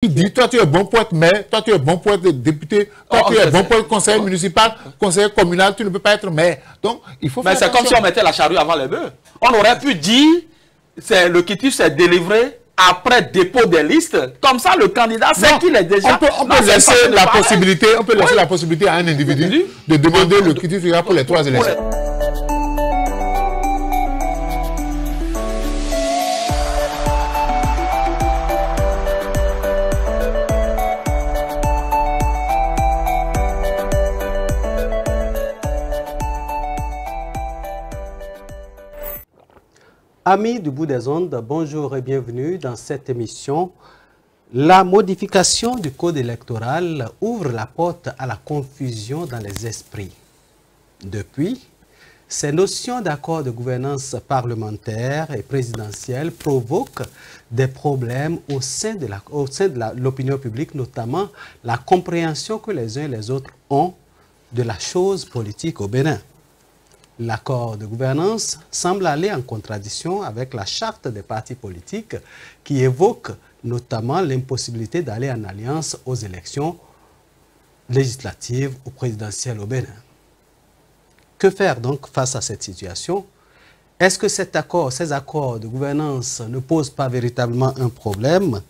Il dit, toi tu es bon pour être maire, toi tu es bon pour être député, toi tu es bon pour être conseiller municipal, conseiller communal, tu ne peux pas être maire. Donc, il faut faire Mais c'est comme si on mettait la charrue avant les bœufs. On aurait pu dire, le quitus s'est délivré après dépôt des listes. Comme ça, le candidat sait qu'il est déjà... On peut laisser la possibilité, la possibilité à un individu de demander le quitus pour les 3 élections. Amis du bout des ondes, bonjour et bienvenue dans cette émission. La modification du code électoral ouvre la porte à la confusion dans les esprits. Depuis, ces notions d'accord de gouvernance parlementaire et présidentielle provoquent des problèmes au sein de l'opinion publique, notamment la compréhension que les uns et les autres ont de la chose politique au Bénin. L'accord de gouvernance semble aller en contradiction avec la charte des partis politiques qui évoque notamment l'impossibilité d'aller en alliance aux élections législatives ou présidentielles au Bénin. Que faire donc face à cette situation? Est-ce que ces accords de gouvernance ne posent pas véritablement un problème?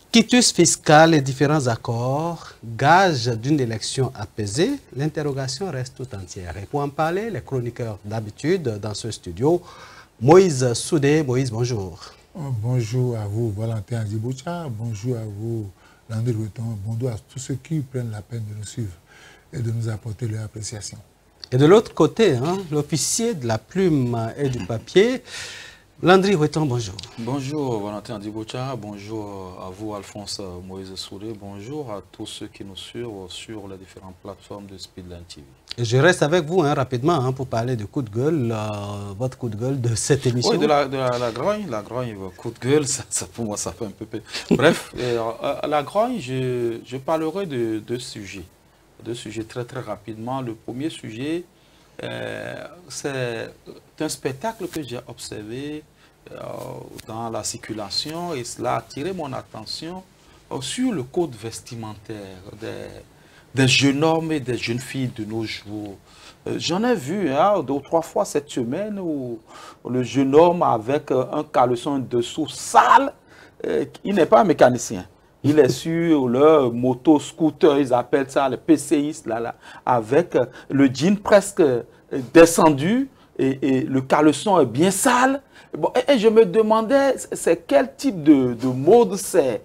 Quitus fiscal et différents accords, gage d'une élection apaisée, l'interrogation reste tout entière. Et pour en parler, les chroniqueurs d'habitude dans ce studio, Moïse Soudé. Moïse, bonjour. Bonjour à vous, Valentin Aziboucha. Bonjour à vous, Landry Rueton. Bonjour à tous ceux qui prennent la peine de nous suivre et de nous apporter leur appréciation. Et de l'autre côté, l'officier de la plume et du papier, Landry Rueton, bonjour. Bonjour Valentin Diboucha, bonjour à vous Alphonse Moïse Souré, bonjour à tous ceux qui nous suivent sur les différentes plateformes de Speedline TV. Et je reste avec vous rapidement pour parler de coup de gueule, votre coup de gueule de cette émission. Oui, de la grogne, coup de gueule, ça pour moi ça fait un peu... Bref, la grogne, je parlerai de deux sujets très très rapidement. Le premier sujet, c'est un spectacle que j'ai observé dans la circulation et cela a attiré mon attention sur le code vestimentaire des jeunes hommes et des jeunes filles de nos jours. J'en ai vu 2 ou 3 fois cette semaine où le jeune homme avec un caleçon dessous sale, il n'est pas un mécanicien. Il est sur leur moto-scooter, ils appellent ça les PCistes, là, avec le jean presque descendu et le caleçon est bien sale. Bon, et je me demandais, c'est quel type de mode c'est.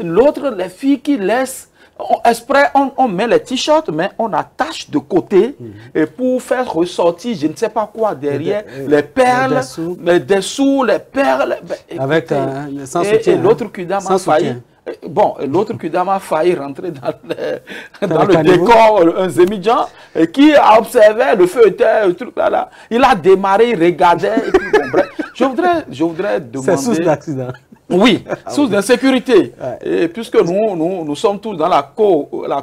L'autre, les filles qui laissent, on met les t-shirts, mais on attache de côté et pour faire ressortir, je ne sais pas quoi, derrière, les perles, les dessous, les perles. Avec sans soutien. Et l'autre Kudam a failli. Bon, l'autre Kudam a failli rentrer dans le décor, un Zémidjan, qui a observé, le feu était, le truc là. Il a démarré, il regardait, et puis bon, bref. Je voudrais demander... C'est source d'accident. Oui, source d'insécurité. Et puisque nous sommes tous dans la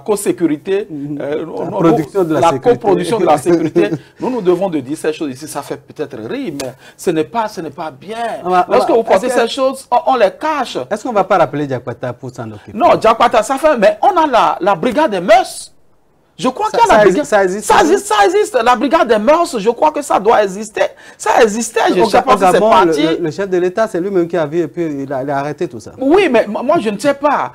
co-sécurité, la coproduction de la sécurité, nous devons de dire ces choses ici. Ça fait peut-être rire, mais ce n'est pas bien. Lorsque vous posez ces choses, on les cache. Est-ce qu'on ne va pas rappeler Diakwata pour s'en occuper? Non, Diakwata, ça fait... Mais on a la brigade des mœurs. Je crois qu'il y a la brigade. Ça existe. La brigade des mœurs, je crois que ça doit exister. Ça existait, je ne sais pas si c'est parti. Le chef de l'État, c'est lui-même qui a vu et puis il a arrêté tout ça. Oui, mais moi, je ne sais pas.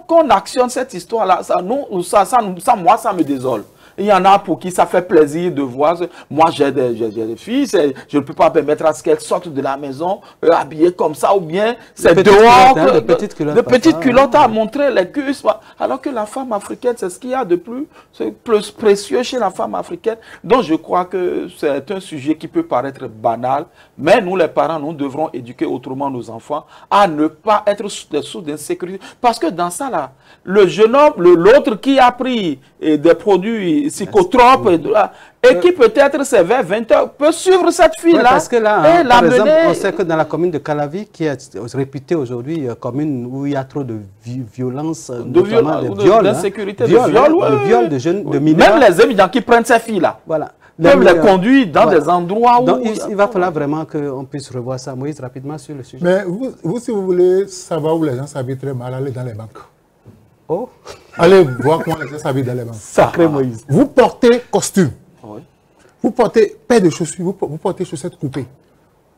Qu'on actionne cette histoire-là, moi, ça me désole. Il y en a pour qui ça fait plaisir de voir. Moi, j'ai des filles, je ne peux pas permettre à ce qu'elles sortent de la maison habillées comme ça, ou bien c'est dehors, de petites culottes à montrer les cuisses. Alors que la femme africaine, c'est ce qu'il y a de plus précieux chez la femme africaine. Donc, je crois que c'est un sujet qui peut paraître banal, mais nous, les parents, nous devrons éduquer autrement nos enfants à ne pas être des sources d'insécurité. Parce que dans ça, là, le jeune homme, l'autre qui a pris des produits psychotropes et qui peut-être c'est vers 20 h peut suivre cette fille-là. Parce que là, par exemple, on sait que dans la commune de Calavi, qui est réputée aujourd'hui commune où il y a trop de violence, d'insécurité, de viol, de viol de jeunes, de mineurs. Même les étudiants qui prennent ces filles-là. Voilà. peuvent les conduire dans des endroits où... Donc, il va falloir vraiment qu'on puisse revoir ça. Moïse, rapidement sur le sujet. Mais vous, si vous voulez savoir où les gens s'habillent très mal, allez dans les banques. Oh. Allez voir comment les gens s'habillent dans les banques. Sacré Moïse. Vous portez costume. Oui. Vous portez paire de chaussures, vous portez chaussettes coupées.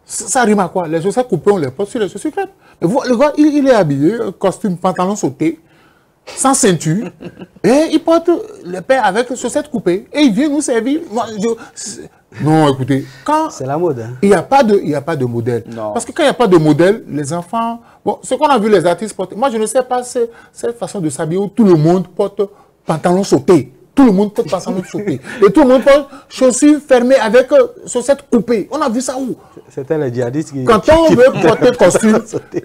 Ça rime à quoi? Les chaussettes coupées, on les porte sur les chaussures crêpes. Mais vous, le gars, il est habillé, costume, pantalon sauté, sans ceinture, et il porte les paires avec chaussettes coupées, et il vient nous servir. Moi, non, écoutez, quand c'est la mode. Hein? Il n'y a pas de modèle. Non. Parce que quand il n'y a pas de modèle, les enfants... Bon, ce qu'on a vu les artistes porter... Moi, je ne sais pas cette façon de s'habiller où tout le monde porte pantalon sauté. Tout le monde porte pantalon sauté. Et tout le monde porte chaussures fermées avec chaussettes coupées. On a vu ça où? C'était les djihadistes qui... Quand on veut porter costume,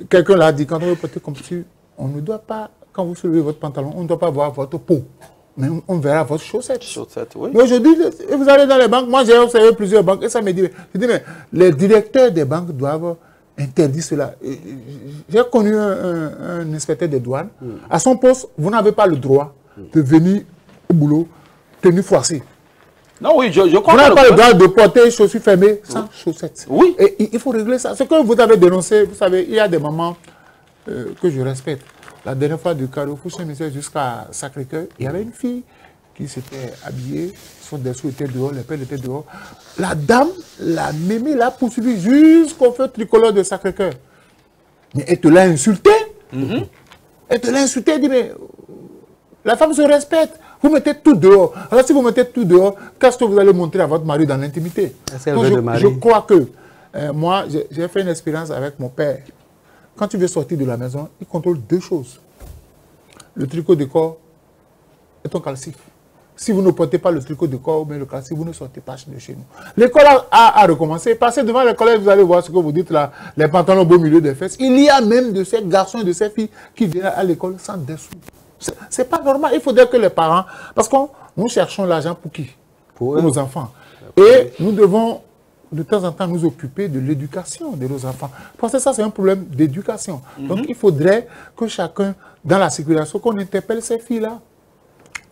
quelqu'un l'a dit, quand on veut porter costume, on ne doit pas, quand vous soulevez votre pantalon, on ne doit pas voir votre peau. Mais on verra votre chaussette. Oui. Mais aujourd'hui, vous allez dans les banques. Moi, j'ai observé plusieurs banques et ça me dit, je dis, mais les directeurs des banques doivent interdire cela. J'ai connu un inspecteur des douanes. À son poste, vous n'avez pas le droit de venir au boulot tenue froissée. Non, oui, je crois vous n'avez pas le droit de porter chaussures fermées sans chaussettes. Oui. Et il faut régler ça. Ce que vous avez dénoncé, vous savez, il y a des mamans que je respecte. La dernière fois du Carrefour Saint-Michel jusqu'à Sacré-Cœur, il y avait une fille qui s'était habillée, son dessous était dehors, les pelles étaient dehors. La dame, la mémé, l'a poursuivie jusqu'au feu tricolore de Sacré-Cœur. Mais elle te l'a insulté. Elle te l'a insulté, elle dit, mais la femme se respecte. Vous mettez tout dehors. Alors si vous mettez tout dehors, qu'est-ce que vous allez montrer à votre mari dans l'intimité? Je crois que, moi, j'ai fait une expérience avec mon père. Quand tu veux sortir de la maison, il contrôle deux choses. Le tricot de corps et ton calcif. Si vous ne portez pas le tricot de corps ou le calcif, vous ne sortez pas de chez nous. L'école a recommencé. Passez devant les collèges, vous allez voir ce que vous dites là, les pantalons au beau milieu des fesses. Il y a même de ces garçons et de ces filles qui viennent à l'école sans dessous. C'est pas normal. Il faudrait que les parents... Parce que nous cherchons l'argent pour qui? Pour nos enfants. Et nous devons de temps en temps nous occuper de l'éducation de nos enfants. Parce que ça, c'est un problème d'éducation. Donc, il faudrait que chacun, dans la circulation, qu'on interpelle ces filles-là.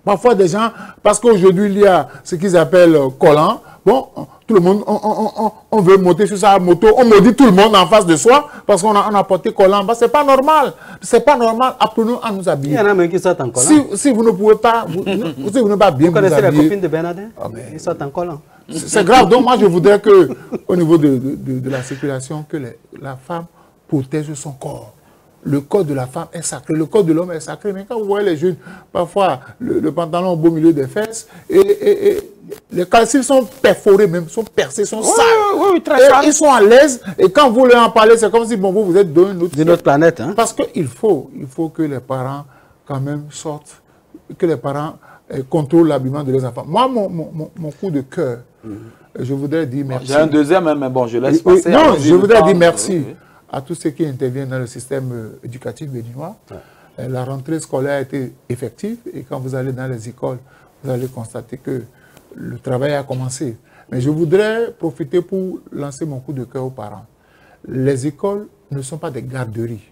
Parfois, des gens, parce qu'aujourd'hui, il y a ce qu'ils appellent collant. Bon, tout le monde, on veut monter sur sa moto, on maudit tout le monde en face de soi parce qu'on a porté collant. C'est pas normal. C'est pas normal. Apprenons à nous habiller. Il y en a même qui sortent en collant. Si vous ne pouvez pas, si vous ne pouvez pas bien vous habiller. Vous connaissez la copine de Bernardin? Ils sortent en collant. C'est grave. Donc, moi, je voudrais que, au niveau de la circulation, que la femme protège son corps. Le corps de la femme est sacré, le corps de l'homme est sacré. Mais quand vous voyez les jeunes, parfois, le pantalon au beau milieu des fesses, et les calcifs sont perforés même, sont percés, sont sales. Oui, très sales. Ils sont à l'aise, et quand vous leur en parlez, c'est comme si bon, vous êtes d'une autre planète. Hein? Parce qu'il faut que les parents, quand même, sortent, que les parents contrôlent l'habillement de leurs enfants. Moi, mon coup de cœur, je voudrais dire merci. J'ai un deuxième, mais bon, je laisse passer. Non, je voudrais dire merci à tous ceux qui interviennent dans le système éducatif béninois. La rentrée scolaire a été effective et quand vous allez dans les écoles, vous allez constater que le travail a commencé. Mais je voudrais profiter pour lancer mon coup de cœur aux parents. Les écoles ne sont pas des garderies.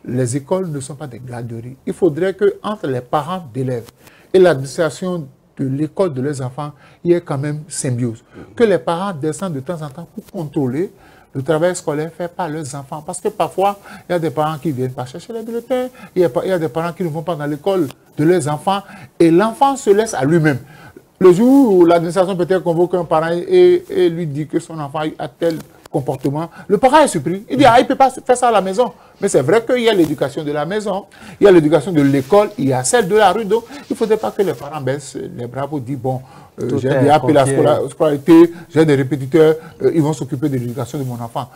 Les écoles ne sont pas des garderies. Il faudrait qu'entre les parents d'élèves et l'administration de l'école de leurs enfants, il y ait quand même symbiose. Que les parents descendent de temps en temps pour contrôler le travail scolaire fait par leurs enfants. Parce que parfois, il y a des parents qui ne viennent pas chercher les bulletins, il y a des parents qui ne vont pas dans l'école de leurs enfants, et l'enfant se laisse à lui-même. Le jour où l'administration peut-être convoque un parent et lui dit que son enfant a tel comportement, le parent est surpris. Il dit, il ne peut pas faire ça à la maison. Mais c'est vrai qu'il y a l'éducation de la maison, il y a l'éducation de l'école, il y a celle de la rue. Donc, il ne faudrait pas que les parents baissent les bras pour dire, bon, j'ai déjà payé la scolarité, j'ai des répétiteurs, ils vont s'occuper de l'éducation de mon enfant.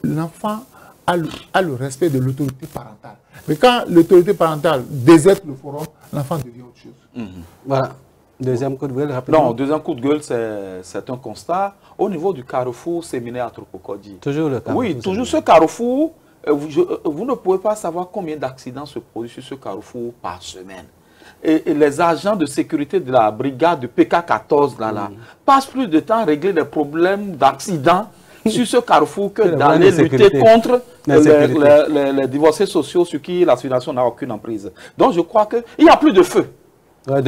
L'enfant a le respect de l'autorité parentale. Mais quand l'autorité parentale déserte le forum, l'enfant devient autre chose. Voilà. Deuxième coup de gueule, rapidement. Non, deuxième coup de gueule, c'est un constat. Au niveau du carrefour séminaire à Tropocodi. Toujours le carrefour. Oui, toujours ce carrefour. Vous ne pouvez pas savoir combien d'accidents se produisent sur ce carrefour par semaine. Et les agents de sécurité de la brigade de PK14 passent plus de temps à régler des problèmes d'accidents sur ce carrefour que d'aller lutter contre les divorcés sociaux sur qui la situation n'a aucune emprise. Donc je crois qu'il n'y a plus de feu.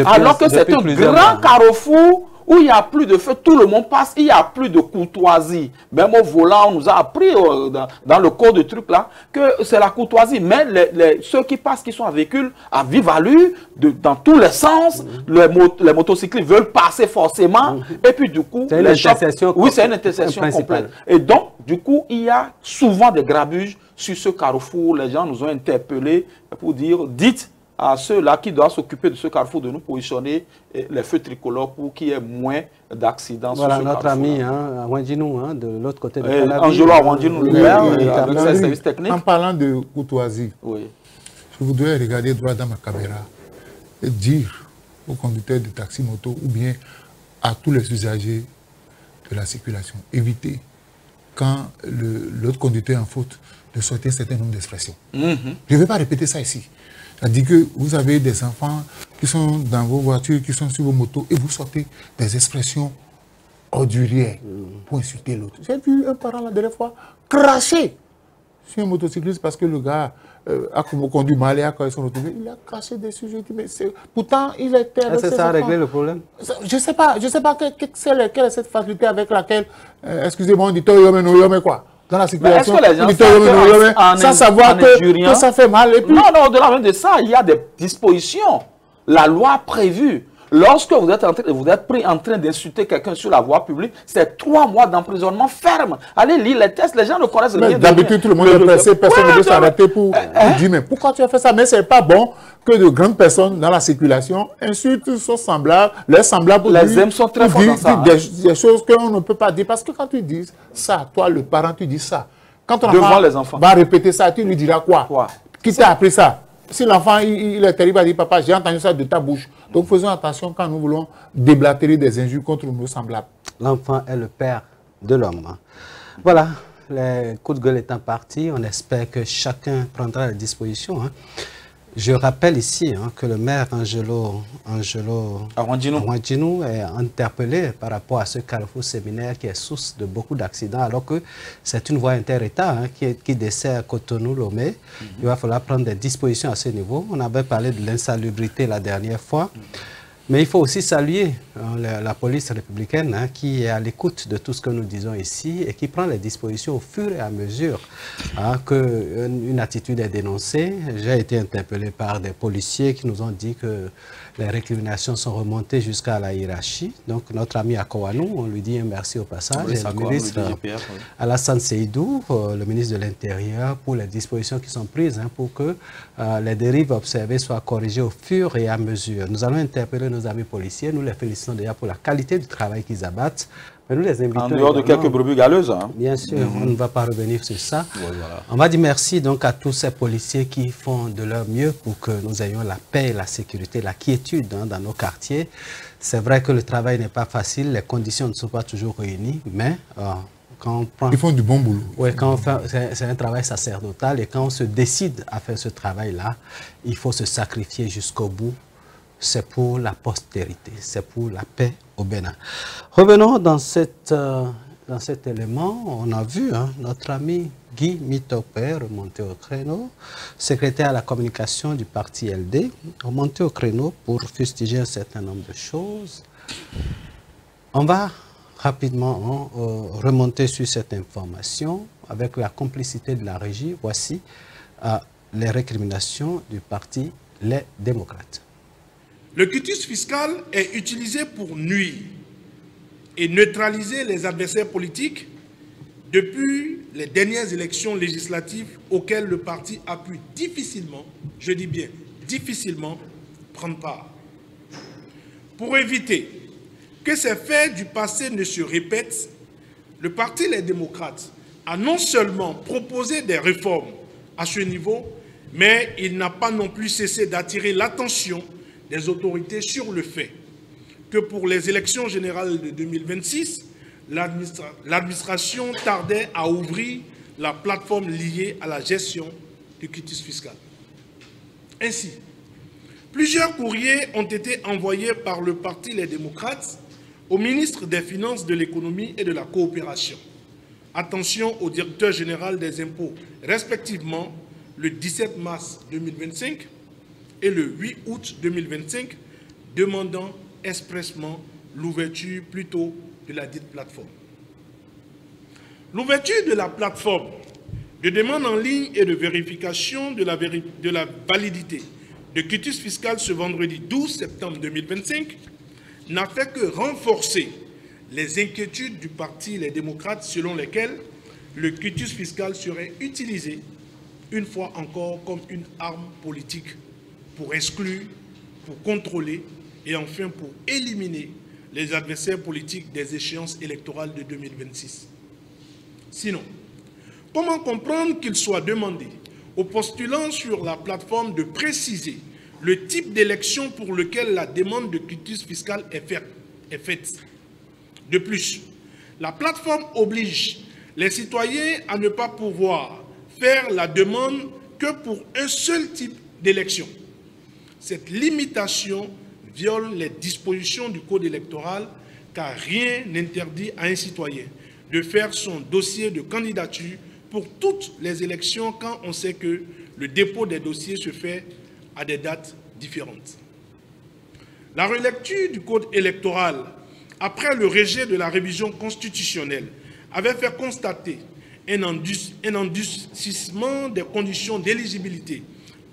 Alors que c'est un grand carrefour où il n'y a plus de feu, tout le monde passe, il n'y a plus de courtoisie. Même au volant, on nous a appris dans le cours de truc là, que c'est la courtoisie. Mais ceux qui passent, qui sont en véhicule à vive allure, dans tous les sens, les motocyclistes veulent passer forcément. Et puis du coup, c'est une intersection. Oui, c'est une intersection complète. Et donc, du coup, il y a souvent des grabuges sur ce carrefour. Les gens nous ont interpellés pour dire, dites à ceux-là qui doivent s'occuper de ce carrefour de nous positionner les feux tricolores pour qu'il y ait moins d'accidents sur ce carrefour. Voilà notre ami Wanjinou, de l'autre côté de Calabi. Angelo Wanjinou, avec ses services techniques. En parlant de courtoisie, oui. Je voudrais regarder droit dans ma caméra et dire aux conducteurs de taxi moto ou bien à tous les usagers de la circulation, évitez quand l'autre conducteur est en faute de sortir un certain nombre d'expressions. Je ne vais pas répéter ça ici. C'est-à-dire que vous avez des enfants qui sont dans vos voitures, qui sont sur vos motos, et vous sortez des expressions ordurières pour insulter l'autre. J'ai vu un parent la dernière fois cracher sur un motocycliste parce que le gars a conduit mal et quand ils sont retrouvés, il a craché dessus. Mais pourtant, il était avec ses enfants. Ça a réglé le problème? Je sais pas quelle est cette facilité avec laquelle, excusez-moi, on dit quoi dans la circulation, sans savoir que ça fait mal. Et puis... Non, au-delà même de ça, il y a des dispositions. La loi a prévu. Lorsque vous êtes pris en train d'insulter quelqu'un sur la voie publique, c'est 3 mois d'emprisonnement ferme. Allez lire les tests, les gens ne connaissent rien. D'habitude, tout le monde est pressé, personne ne veut s'arrêter pour dire mais pourquoi tu as fait ça? Mais ce n'est pas bon que de grandes personnes dans la circulation insultent leurs semblables, les hommes sont très forts dans ça. Des choses qu'on ne peut pas dire. Parce que quand tu dis ça, toi, le parent, tu dis ça. Quand ton enfant va répéter ça, tu lui diras quoi? Qui t'a appris ça? Si l'enfant il est terrible, il dit papa, j'ai entendu ça de ta bouche. Donc faisons attention quand nous voulons déblatérer des injures contre nos semblables. L'enfant est le père de l'homme. Voilà, les coups de gueule étant partis, on espère que chacun prendra les dispositions. Je rappelle ici que le maire Angelo Wanjinou est interpellé par rapport à ce carrefour séminaire qui est source de beaucoup d'accidents, alors que c'est une voie inter-État qui dessert Cotonou-Lomé. Il va falloir prendre des dispositions à ce niveau. On avait parlé de l'insalubrité la dernière fois. Mais il faut aussi saluer la police républicaine qui est à l'écoute de tout ce que nous disons ici et qui prend les dispositions au fur et à mesure qu'une attitude est dénoncée. J'ai été interpellé par des policiers qui nous ont dit que les récriminations sont remontées jusqu'à la hiérarchie. Donc notre ami Akowanou, on lui dit un merci au passage. Oui, et le ministre Alassane Seydou, le ministre de l'Intérieur, pour les dispositions qui sont prises pour que les dérives observées soient corrigées au fur et à mesure. Nous allons interpeller nos amis policiers. Nous les félicitons déjà pour la qualité du travail qu'ils abattent. Mais nous les invitons. En dehors de quelques brebis galeuses. Bien sûr, on ne va pas revenir sur ça. Ouais, voilà. On va dire merci donc à tous ces policiers qui font de leur mieux pour que nous ayons la paix, la sécurité, la quiétude dans nos quartiers. C'est vrai que le travail n'est pas facile, les conditions ne sont pas toujours réunies, mais quand on prend... Ils font du bon boulot. Oui, c'est un travail sacerdotal et quand on se décide à faire ce travail-là, il faut se sacrifier jusqu'au bout. C'est pour la postérité, c'est pour la paix au Bénin. Revenons dans cet élément. On a vu notre ami Guy Mitopé remonter au créneau, secrétaire à la communication du parti LD, remonter au créneau pour fustiger un certain nombre de choses. On va rapidement remonter sur cette information avec la complicité de la régie. Voici les récriminations du parti Les Démocrates. Le quitus fiscal est utilisé pour nuire et neutraliser les adversaires politiques depuis les dernières élections législatives auxquelles le parti a pu difficilement, je dis bien difficilement, prendre part. Pour éviter que ces faits du passé ne se répètent, le parti Les Démocrates a non seulement proposé des réformes à ce niveau, mais il n'a pas non plus cessé d'attirer l'attention des autorités sur le fait que pour les élections générales de 2026, l'administration tardait à ouvrir la plateforme liée à la gestion du quitus fiscal. Ainsi, plusieurs courriers ont été envoyés par le parti Les Démocrates au ministre des Finances, de l'Économie et de la Coopération. Attention au directeur général des impôts, respectivement le 17 mars 2025 et le 8 août 2025, demandant expressément l'ouverture plutôt de la dite plateforme. L'ouverture de la plateforme de demande en ligne et de vérification de la validité de quitus fiscal ce vendredi 12 septembre 2025 n'a fait que renforcer les inquiétudes du parti Les Démocrates selon lesquelles le quitus fiscal serait utilisé une fois encore comme une arme politique pour exclure, pour contrôler et enfin pour éliminer les adversaires politiques des échéances électorales de 2026. Sinon, comment comprendre qu'il soit demandé aux postulants sur la plateforme de préciser le type d'élection pour lequel la demande de quitus fiscal est faite? De plus, la plateforme oblige les citoyens à ne pas pouvoir faire la demande que pour un seul type d'élection. Cette limitation viole les dispositions du Code électoral car rien n'interdit à un citoyen de faire son dossier de candidature pour toutes les élections quand on sait que le dépôt des dossiers se fait à des dates différentes. La relecture du Code électoral après le rejet de la révision constitutionnelle avait fait constater un endurcissement des conditions d'éligibilité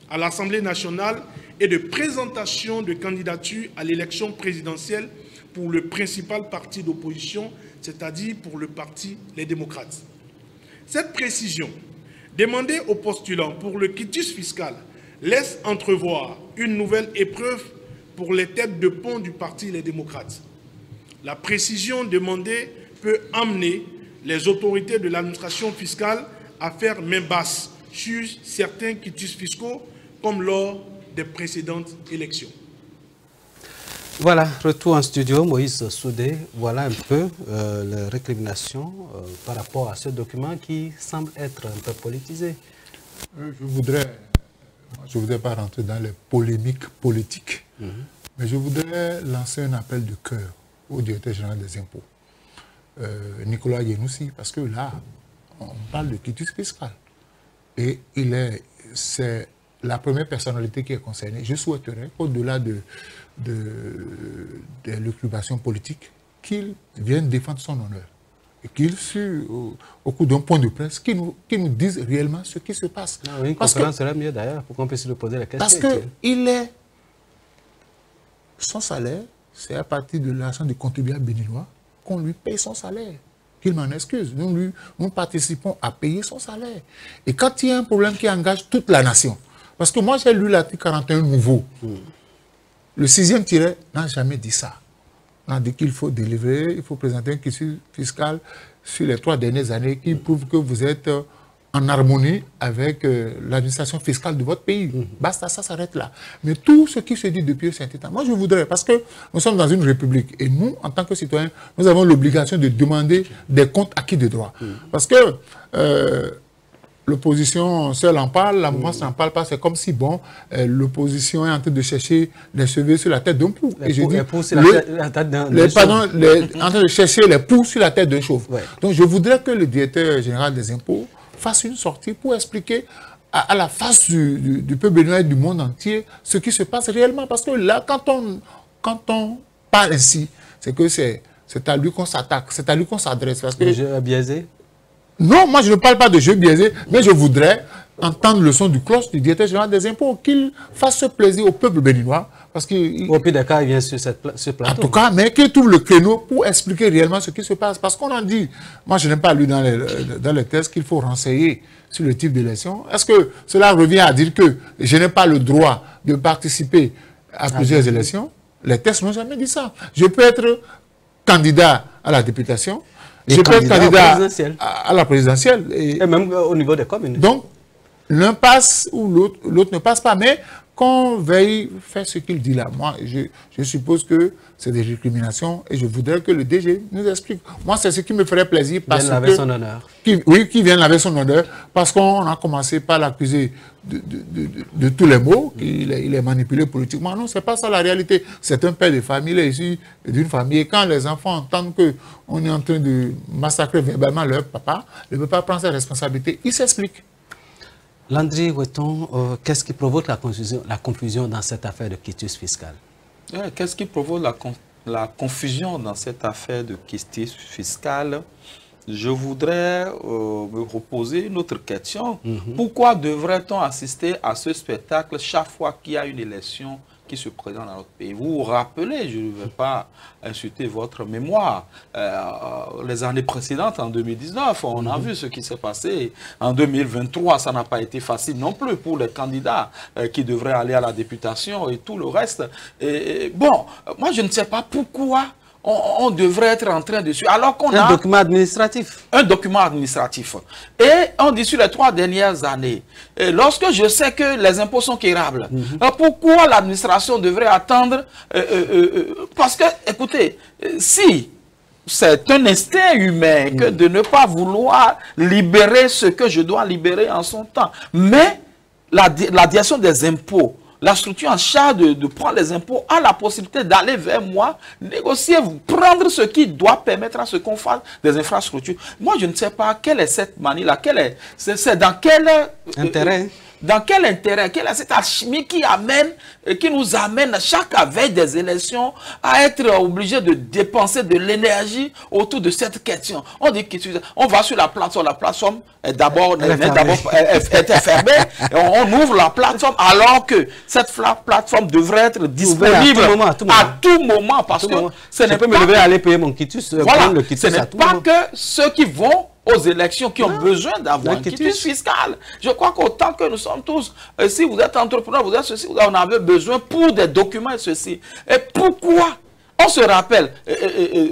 à l'Assemblée nationale et de présentation de candidatures à l'élection présidentielle pour le principal parti d'opposition, c'est-à-dire pour le parti Les Démocrates. Cette précision, demandée aux postulants pour le quitus fiscal, laisse entrevoir une nouvelle épreuve pour les têtes de pont du parti Les Démocrates. La précision demandée peut amener les autorités de l'administration fiscale à faire main basse sur certains quitus fiscaux, comme lors des précédentes élections. Voilà, retour en studio, Moïse Soudé. Voilà un peu les récriminations par rapport à ce document qui semble être un peu politisé. Je ne voudrais pas rentrer dans les polémiques politiques, mais je voudrais lancer un appel de cœur au directeur général des impôts, Nicolas Yenoussi, parce que là, on parle de quitus fiscal. Et c'est la première personnalité qui est concernée. Je souhaiterais, au-delà de l'occupation politique, qu'il vienne défendre son honneur. Et qu'il, au cours d'un point de presse, qu'il nous dise réellement ce qui se passe. Ah oui, une conférence serait mieux d'ailleurs, pour qu'on puisse lui poser la question. Parce que son salaire, c'est à partir de l'argent du contribuable béninois qu'on lui paye son salaire. Qu'il m'en excuse. Nous participons à payer son salaire. Et quand il y a un problème qui engage toute la nation, parce que moi j'ai lu l'article 41 nouveau, le 6e tiret n'a jamais dit ça. On a dit qu'il faut délivrer, il faut présenter un quitus fiscal sur les 3 dernières années qui prouve que vous êtes en harmonie avec l'administration fiscale de votre pays. Basta, ça s'arrête là. Mais tout ce qui se dit depuis cet état, moi je voudrais, parce que nous sommes dans une république et nous, en tant que citoyens, nous avons l'obligation de demander des comptes acquis de droit. Parce que l'opposition seule en parle, la mouvance n'en parle pas. C'est comme si, bon, l'opposition est en train de chercher des cheveux sur la tête d'un pou. Et je dis, en train de chercher les poux sur la tête d'un chauve. Ouais. Donc, je voudrais que le directeur général des impôts fasse une sortie pour expliquer à la face du peuple béninois et du monde entier ce qui se passe réellement. Parce que là, quand on parle ainsi, c'est que c'est à lui qu'on s'attaque, c'est à lui qu'on s'adresse. Le jeu est biaisé? Non, moi je ne parle pas de jeu biaisé, mais je voudrais entendre le son du cloche du directeur général des impôts, qu'il fasse ce plaisir au peuple béninois. Parce que, au pire des cas, il vient sur ce plateau. En tout cas, mais qu'il trouve le créneau pour expliquer réellement ce qui se passe. Parce qu'on en dit, moi je n'ai pas lu dans les textes qu'il faut renseigner sur le type d'élection. Est-ce que cela revient à dire que je n'ai pas le droit de participer à plusieurs élections? Les textes n'ont jamais dit ça. Je peux être candidat à la députation, je peux être candidat à la présidentielle. Et même au niveau des communes. Donc, l'un passe ou l'autre ne passe pas. Mais qu'on veille faire ce qu'il dit là. Moi, je suppose que c'est des récriminations et je voudrais que le DG nous explique. Moi, c'est ce qui me ferait plaisir. Parce qu'il vienne laver son honneur. Qui vienne laver son honneur. Parce qu'on a commencé par l'accuser de tous les maux, qu'il est manipulé politiquement. Non, ce n'est pas ça la réalité. C'est un père de famille, il est issu d'une famille. Et quand les enfants entendent qu'on est en train de massacrer verbalement leur papa, le papa prend ses responsabilités, il s'explique. Landry Weton, qu'est-ce qui provoque la confusion dans cette affaire de quitus fiscal? Qu'est-ce qui provoque la confusion dans cette affaire de quitus fiscale, je voudrais me reposer une autre question. Pourquoi devrait-on assister à ce spectacle chaque fois qu'il y a une élection qui se présente dans notre pays? Vous vous rappelez, je ne vais pas insulter votre mémoire, les années précédentes, en 2019, on a vu ce qui s'est passé. En 2023, ça n'a pas été facile non plus pour les candidats qui devraient aller à la députation et tout le reste. Bon, moi je ne sais pas pourquoi on devrait être en train de suivre, alors qu'on a... Un document administratif. Un document administratif. Et on dit sur les 3 dernières années, et lorsque je sais que les impôts sont quérables, pourquoi l'administration devrait attendre parce que, écoutez, si c'est un instinct humain que de ne pas vouloir libérer ce que je dois libérer en son temps, mais la direction des impôts, la structure en charge de prendre les impôts a la possibilité d'aller vers moi, négocier, prendre ce qui doit permettre à ce qu'on fasse des infrastructures. Moi, je ne sais pas quelle est cette manie-là, c'est dans quel intérêt. Dans quel intérêt, quelle est cette alchimie qui nous amène chaque veille des élections à être obligé de dépenser de l'énergie autour de cette question. On dit qu'on va sur la plateforme est d'abord fermée, et on ouvre la plateforme alors que cette plateforme devrait être disponible à tout moment, parce que ce n'est pas me lever aller payer mon quitus, voilà, ce n'est pas que ceux qui vont aux élections qui ont besoin d'avoir un quitus fiscal. Je crois qu'autant que nous sommes tous, si vous êtes entrepreneur, vous êtes ceci, vous en avez besoin pour des documents et ceci. Et pourquoi? On se rappelle,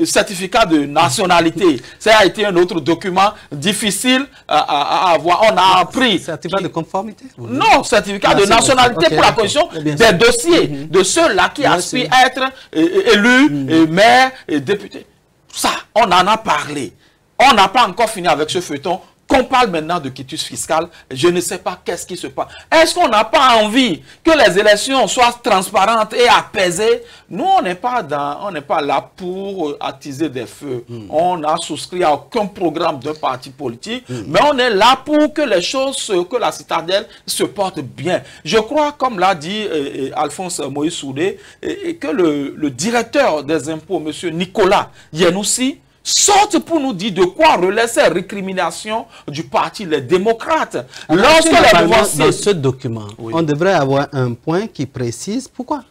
certificat de nationalité, ça a été un autre document difficile à avoir. On a appris. Certificat de conformité? Non, certificat de nationalité pour la condition des dossiers de ceux-là qui aspirent à être élus, maires et députés. Ça, on en a parlé. On n'a pas encore fini avec ce feuilleton. Qu'on parle maintenant de quitus fiscal, je ne sais pas qu'est-ce qui se passe. Est-ce qu'on n'a pas envie que les élections soient transparentes et apaisées? Nous, on n'est pas là pour attiser des feux. On n'a souscrit à aucun programme d'un parti politique, mais on est là pour que les choses, que la citadelle se porte bien. Je crois, comme l'a dit Alphonse Moïse Soudé, que le directeur des impôts, M. Nicolas Yenoussi, sortent pour nous dire de quoi relaient ces récriminations du parti les démocrates. Lorsque dans ce document, on devrait avoir un point qui précise pourquoi.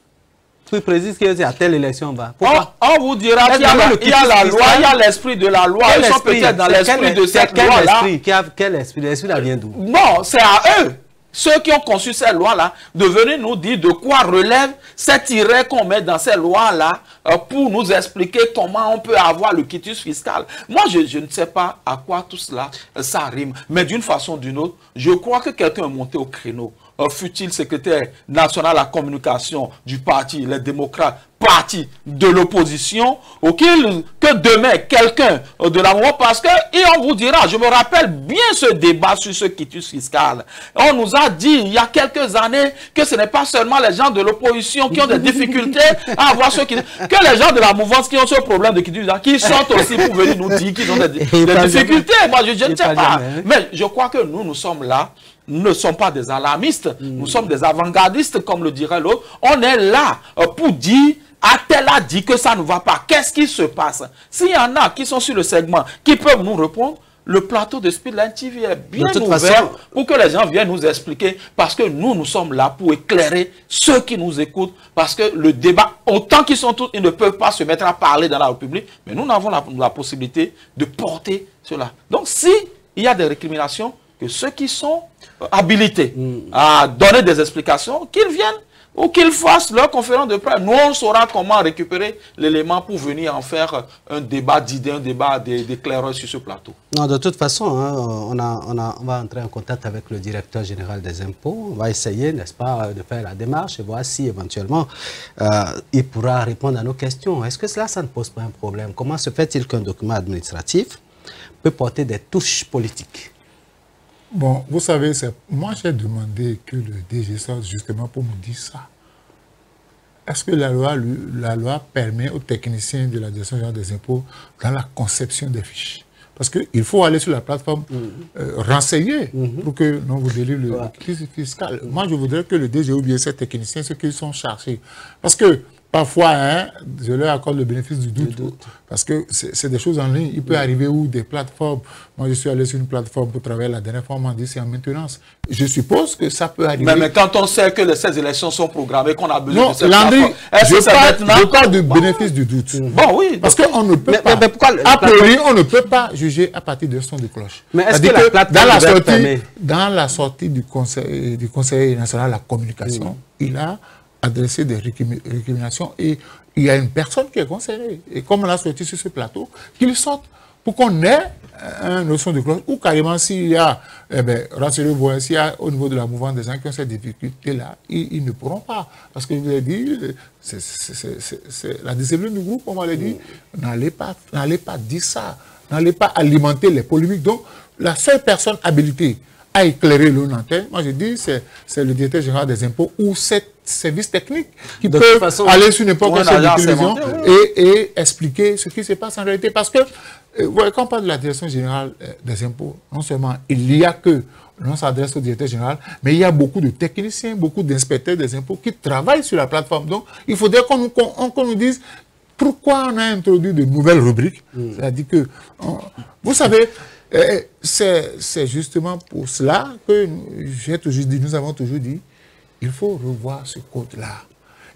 Qui précise qu'il y a telle élection va. On vous dira qu'il y a la loi, il y a l'esprit de la loi. Ils sont peut-être dans l'esprit de cette loi-là. Quel esprit? L'esprit là vient d'où? Non, c'est à eux. Ceux qui ont conçu ces lois-là, de venir nous dire de quoi relève cet tiret qu'on met dans ces lois-là pour nous expliquer comment on peut avoir le quitus fiscal. Moi, je ne sais pas à quoi tout cela, ça rime. Mais d'une façon ou d'une autre, je crois que quelqu'un est monté au créneau. Fut-il secrétaire national à la communication du parti, les démocrates, parti de l'opposition, que demain quelqu'un de la mouvement, parce que, et on vous dira, je me rappelle bien ce débat sur ce quitus fiscal. On nous a dit il y a quelques années que ce n'est pas seulement les gens de l'opposition qui ont des difficultés à avoir ce quitus, que les gens de la mouvance qui ont ce problème de quitus, qui sortent aussi pour venir nous dire qu'ils ont des difficultés. Moi, je ne sais pas. Mais je crois que nous sommes là. Nous ne sommes pas des alarmistes, nous sommes des avant-gardistes, comme le dirait l'autre. On est là pour dire, tel a dit que ça ne va pas. Qu'est-ce qui se passe? S'il y en a qui sont sur le segment, qui peuvent nous répondre, le plateau de Speedline TV est bien ouvert pour que les gens viennent nous expliquer, parce que nous sommes là pour éclairer ceux qui nous écoutent, parce que le débat, autant qu'ils sont tous, ils ne peuvent pas se mettre à parler dans la République, mais nous avons la possibilité de porter cela. Donc, si il y a des récriminations, que ceux qui sont habilités à donner des explications, qu'ils viennent ou qu'ils fassent leur conférence de presse. Nous, on saura comment récupérer l'élément pour venir en faire un débat d'idées, un débat d'éclaireurs sur ce plateau. Non, de toute façon, hein, on va entrer en contact avec le directeur général des impôts. On va essayer, n'est-ce pas, de faire la démarche et voir si éventuellement il pourra répondre à nos questions. Est-ce que ça ne pose pas un problème? Comment se fait-il qu'un document administratif peut porter des touches politiques? Bon, vous savez, moi j'ai demandé que le DG sorte justement pour me dire ça. Est-ce que la loi permet aux techniciens de la direction générale des impôts dans la conception des fiches? Parce qu'il faut aller sur la plateforme renseigner pour que l'on vous délivre le quitus fiscal. Moi, je voudrais que le DG ou bien ces techniciens, ceux qui sont chargés. Parce que, parfois, hein, je leur accorde le bénéfice du doute. Parce que c'est des choses en ligne. Il peut arriver où des plateformes. Moi, je suis allé sur une plateforme pour travailler la dernière fois, on m'a dit c'est en maintenance. Je suppose que ça peut arriver. Mais quand on sait que ces élections sont programmées, qu'on a besoin de cette Landry, plateforme, je parle du bénéfice du doute. Bon, oui. Parce qu'on ne peut pas. A priori, on ne peut pas juger à partir de son de cloche. Mais est-ce que la plateforme dans la sortie du Conseil national de la communication, il a adressé des récriminations et il y a une personne qui est concernée. Et comme on l'a sorti sur ce plateau, qu'il sorte pour qu'on ait une notion de cloche ou carrément s'il y a, rassurez-vous, s'il y a au niveau de la mouvance des gens qui ont ces difficultés-là, ils ne pourront pas. Parce que je vous l'ai dit, c'est la discipline du groupe, on m'a dit, n'allez pas dire ça, n'allez pas alimenter les polémiques. Donc, la seule personne habilitée à éclairer le antenne, moi je dis, c'est le directeur général des impôts ou cette services techniques qui peuvent aller sur n'importe quelle chaîne de télévision et expliquer ce qui se passe en réalité. Parce que, quand on parle de la direction générale des impôts, non seulement il y a que l'on s'adresse au directeur général, mais il y a beaucoup de techniciens, beaucoup d'inspecteurs des impôts qui travaillent sur la plateforme. Donc, il faudrait qu'on nous dise pourquoi on a introduit de nouvelles rubriques. C'est-à-dire que, vous savez, c'est justement pour cela que nous avons toujours dit, il faut revoir ce code-là.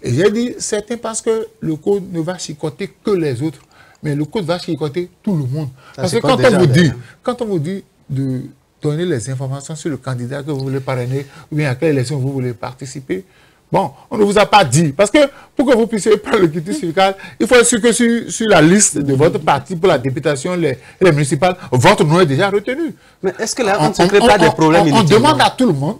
Et j'ai dit, certains pensent que le code ne va chicoter que les autres, mais le code va chicoter tout le monde. Parce que quand on vous dit de donner les informations sur le candidat que vous voulez parrainer, ou bien à quelle élection vous voulez participer, bon, on ne vous a pas dit. Parce que pour que vous puissiez prendre le quitus fiscal, il faut être sûr que sur la liste de votre parti pour la députation, les municipales, votre nom est déjà retenu. Mais est-ce que là, on ne se crée pas des problèmes on demande à tout le monde,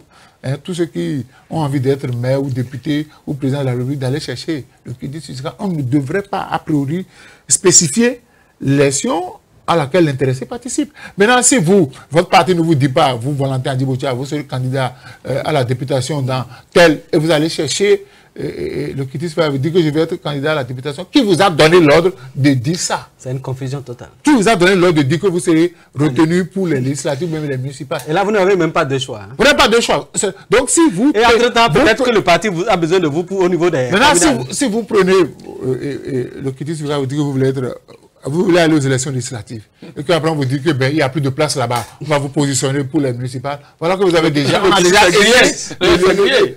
tous ceux qui ont envie d'être maire ou député ou président de la République, d'aller chercher le quitus fiscal. On ne devrait pas, a priori, spécifier l'élection à laquelle l'intéressé participe. Maintenant, si votre parti ne vous dit pas, vous, Valentin Adibotia, vous serez candidat à la députation dans tel, et vous allez chercher le quitus fiscal, vous dit que je vais être candidat à la députation, qui vous a donné l'ordre de dire ça? C'est une confusion totale. Qui vous a donné l'ordre de dire que vous serez retenu pour les législatives, même les municipales? Et là, vous n'avez même pas de choix. Hein. Vous n'avez pas de choix. Donc, si vous... Et entre-temps, peut-être que le parti a besoin de vous au niveau des... Maintenant, si vous prenez le quitus fiscal, vous dites que vous voulez être... Vous voulez aller aux élections législatives. Et qu'après, on vous dit qu'il n'y a plus de place là-bas. On va vous positionner pour les municipales. Voilà que vous avez déjà... On a déjà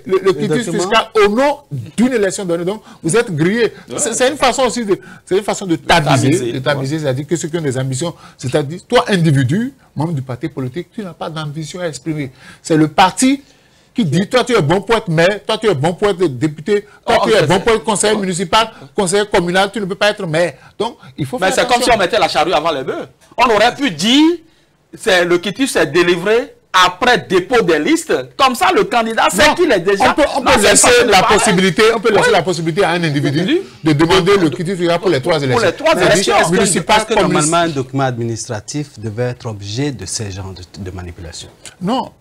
le quitus fiscal au nom d'une élection donnée. Donc, vous êtes grillé. C'est une façon aussi de... C'est une façon de tamiser. C'est-à-dire que ceux qui ont des ambitions, c'est-à-dire, toi, individu, membre du parti politique, tu n'as pas d'ambition à exprimer. C'est le parti qui dit, toi tu es bon pour être maire, toi tu es bon pour être député, toi tu es bon pour être conseiller municipal, conseiller communal, tu ne peux pas être maire. Donc, il faut faire attention. Mais c'est comme si on mettait la charrue avant les bœufs. On aurait pu dire, le quitus est délivré après dépôt des listes. Comme ça, le candidat sait qu'il est déjà... On peut laisser la possibilité à un individu de demander le quitus pour les 3 élections. Pour les 3 élections. Parce que normalement, un document administratif devait être objet de ces genres de manipulation. Non.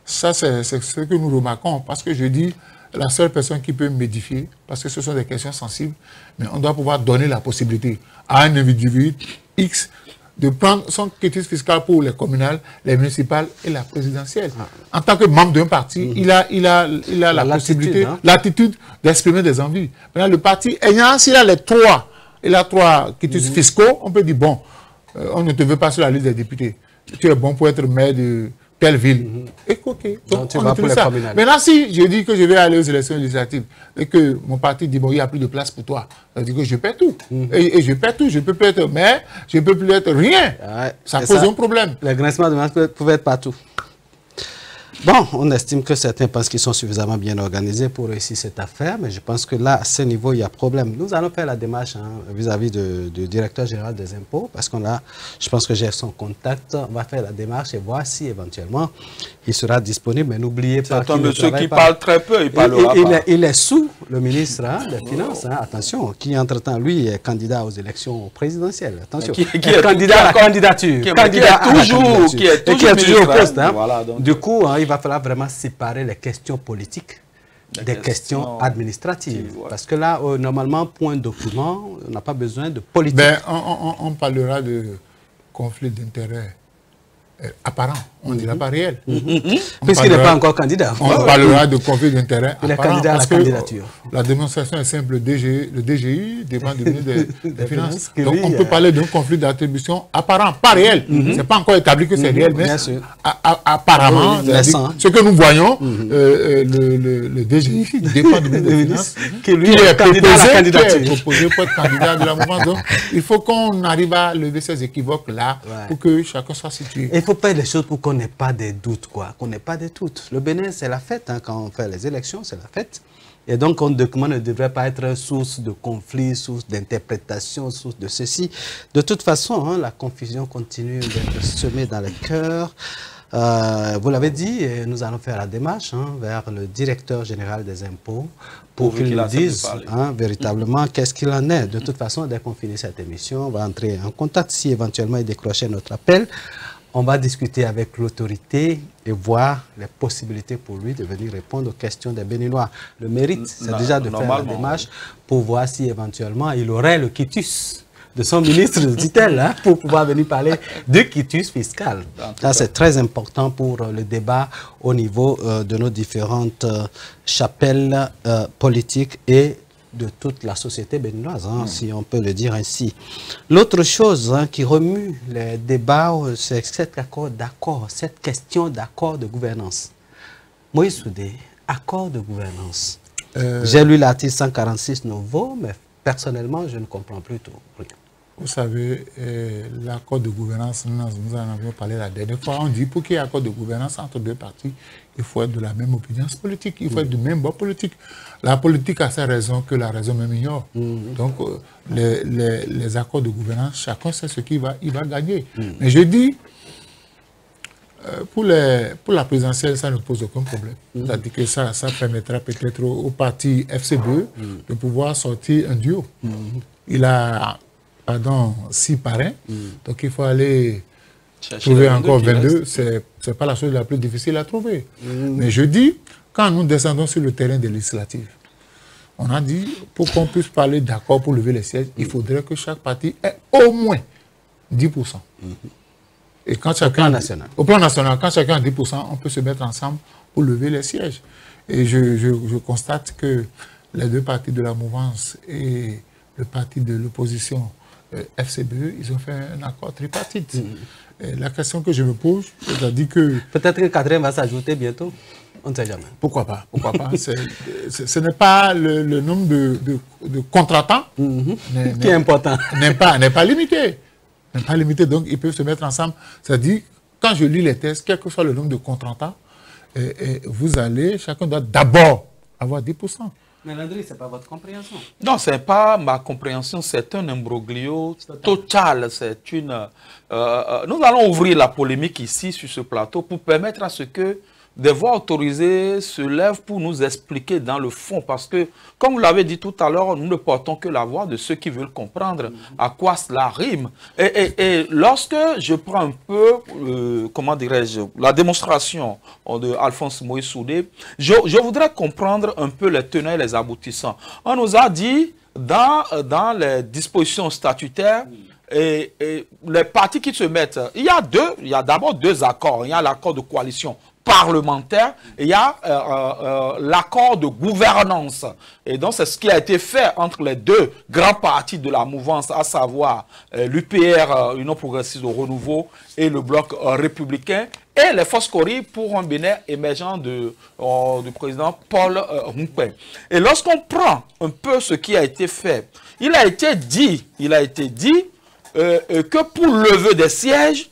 Ça, c'est ce que nous remarquons, parce que je dis, la seule personne qui peut m'édifier, parce que ce sont des questions sensibles, mais on doit pouvoir donner la possibilité à un individu X de prendre son quitus fiscal pour les communales, les municipales et la présidentielle. En tant que membre d'un parti, il a la possibilité, l'attitude d'exprimer des envies. Maintenant, le parti, s'il a les 3 quitus fiscaux, on peut dire, bon, on ne te veut pas sur la liste des députés. Tu es bon pour être maire de telle ville. Et donc, tu vas pour les communales. Maintenant, si je dis que je vais aller aux élections législatives et que mon parti dit, bon, il n'y a plus de place pour toi, ça veut dire que je perds tout. Et je perds tout. Je ne peux plus être maire, je ne peux plus être rien. Ça pose un problème. Les grincements de main peuvent être partout. Bon, on estime que certains pensent qu'ils sont suffisamment bien organisés pour réussir cette affaire, mais je pense que là, à ce niveau, il y a problème. Nous allons faire la démarche vis-à-vis du directeur général des impôts, parce qu'on a, je pense que j'ai son contact, on va faire la démarche et voir si éventuellement il sera disponible, mais n'oubliez pas qu'il ne travaille pas. C'est un monsieur qui parle très peu, il parlera pas. Il est sous le ministre des Finances, attention, qui entre-temps, lui, est candidat aux élections présidentielles. Attention, qui est candidat à la candidature. Qui est toujours au poste. Voilà, du coup, il va falloir vraiment séparer les questions politiques des questions administratives. Parce que là, normalement, point de document, on n'a pas besoin de politique. Ben, on parlera de conflit d'intérêts apparent, on ne dira pas réel. Puisqu'il n'est pas encore candidat. On parlera de conflit d'intérêt Il est apparent, candidat à la parce que candidature. La démonstration est simple, le DGI dépend du ministre des Finances. Donc lui, on peut parler d'un conflit d'attribution apparent, pas réel. Ce n'est pas encore établi que c'est réel, mais apparemment, ce que nous voyons, le DGI dépend du ministre des Finances, qui lui est candidat à la candidature. Proposé pour être candidat de la mouvance. Donc il faut qu'on arrive à lever ces équivoques-là pour que chacun soit situé. Il ne faut pas les choses pour qu'on n'ait pas de doutes, quoi. Qu'on n'ait pas de doutes. Le Bénin, c'est la fête. Hein, quand on fait les élections, c'est la fête. Et donc, un document ne devrait pas être source de conflit, source d'interprétation, source de ceci. De toute façon, hein, la confusion continue d'être semée dans les cœurs. Vous l'avez dit, nous allons faire la démarche vers le directeur général des impôts pour qu'il nous dise véritablement qu'est-ce qu'il en est. De toute façon, dès qu'on finit cette émission, on va entrer en contact. Si éventuellement il décrochait notre appel, on va discuter avec l'autorité et voir les possibilités pour lui de venir répondre aux questions des Béninois. Le mérite, c'est déjà de faire la démarche pour voir si éventuellement il aurait le quitus de son ministre de tutelle hein, pour pouvoir venir parler de quitus fiscal. Ça, c'est très important pour le débat au niveau de nos différentes chapelles politiques et de toute la société béninoise, hein, si on peut le dire ainsi. L'autre chose hein, qui remue les débats, c'est cette question d'accord de gouvernance. Moïse Soudé, accord de gouvernance. J'ai lu l'article 146 nouveau, mais personnellement, je ne comprends plus tout. Vous savez, l'accord de gouvernance, nous en avions parlé la dernière fois, on dit pour qu'il y ait accord de gouvernance entre deux partis, il faut être de la même opinion politique, il faut être du même bord politique. La politique a ses raisons que la raison même ignore. Donc, les accords de gouvernance, chacun sait ce qu'il va gagner. Mais je dis, pour la présidentielle, ça ne pose aucun problème. C'est-à-dire que ça permettra peut-être au parti FCBE de pouvoir sortir un duo. Il a... 6 parrains, donc il faut aller trouver encore 22, c'est pas la chose la plus difficile à trouver. Mais je dis, quand nous descendons sur le terrain des législatives, on a dit, pour qu'on puisse parler d'accord pour lever les sièges, il faudrait que chaque parti ait au moins 10%. Et quand chacun, au plan national, quand chacun a 10%, on peut se mettre ensemble pour lever les sièges. Et je constate que les deux partis de la mouvance et le parti de l'opposition FCBE, ils ont fait un accord tripartite. La question que je me pose, c'est-à-dire que... Peut-être que Catherine va s'ajouter bientôt, on ne sait jamais. Pourquoi pas? Pourquoi pas? Ce n'est pas le nombre de contratants qui est important. N'est pas limité. N'est pas limité, donc ils peuvent se mettre ensemble. C'est-à-dire, quand je lis les textes, quel que soit le nombre de contratants, vous allez, chacun doit d'abord avoir 10%. Mais Landry, ce n'est pas votre compréhension. Non, ce n'est pas ma compréhension, c'est un imbroglio total. C'est une. Nous allons ouvrir la polémique ici sur ce plateau pour permettre à ce que des voix autorisées se lèvent pour nous expliquer dans le fond. Parce que, comme vous l'avez dit tout à l'heure, nous ne portons que la voix de ceux qui veulent comprendre à quoi cela rime. Et lorsque je prends un peu, comment dirais-je, la démonstration de Alphonse Moïse Soudé, je voudrais comprendre un peu les tenants et les aboutissants. On nous a dit, dans les dispositions statutaires, et les partis qui se mettent, il y a d'abord deux accords. Il y a l'accord de coalition parlementaire et il y a l'accord de gouvernance. Et donc, c'est ce qui a été fait entre les deux grands partis de la mouvance, à savoir l'UPR, Union progressiste au renouveau, et le bloc républicain, et les forces Cori pour un Bénin émergent du président Paul Moupen. Et lorsqu'on prend un peu ce qui a été fait, il a été dit que pour lever des sièges,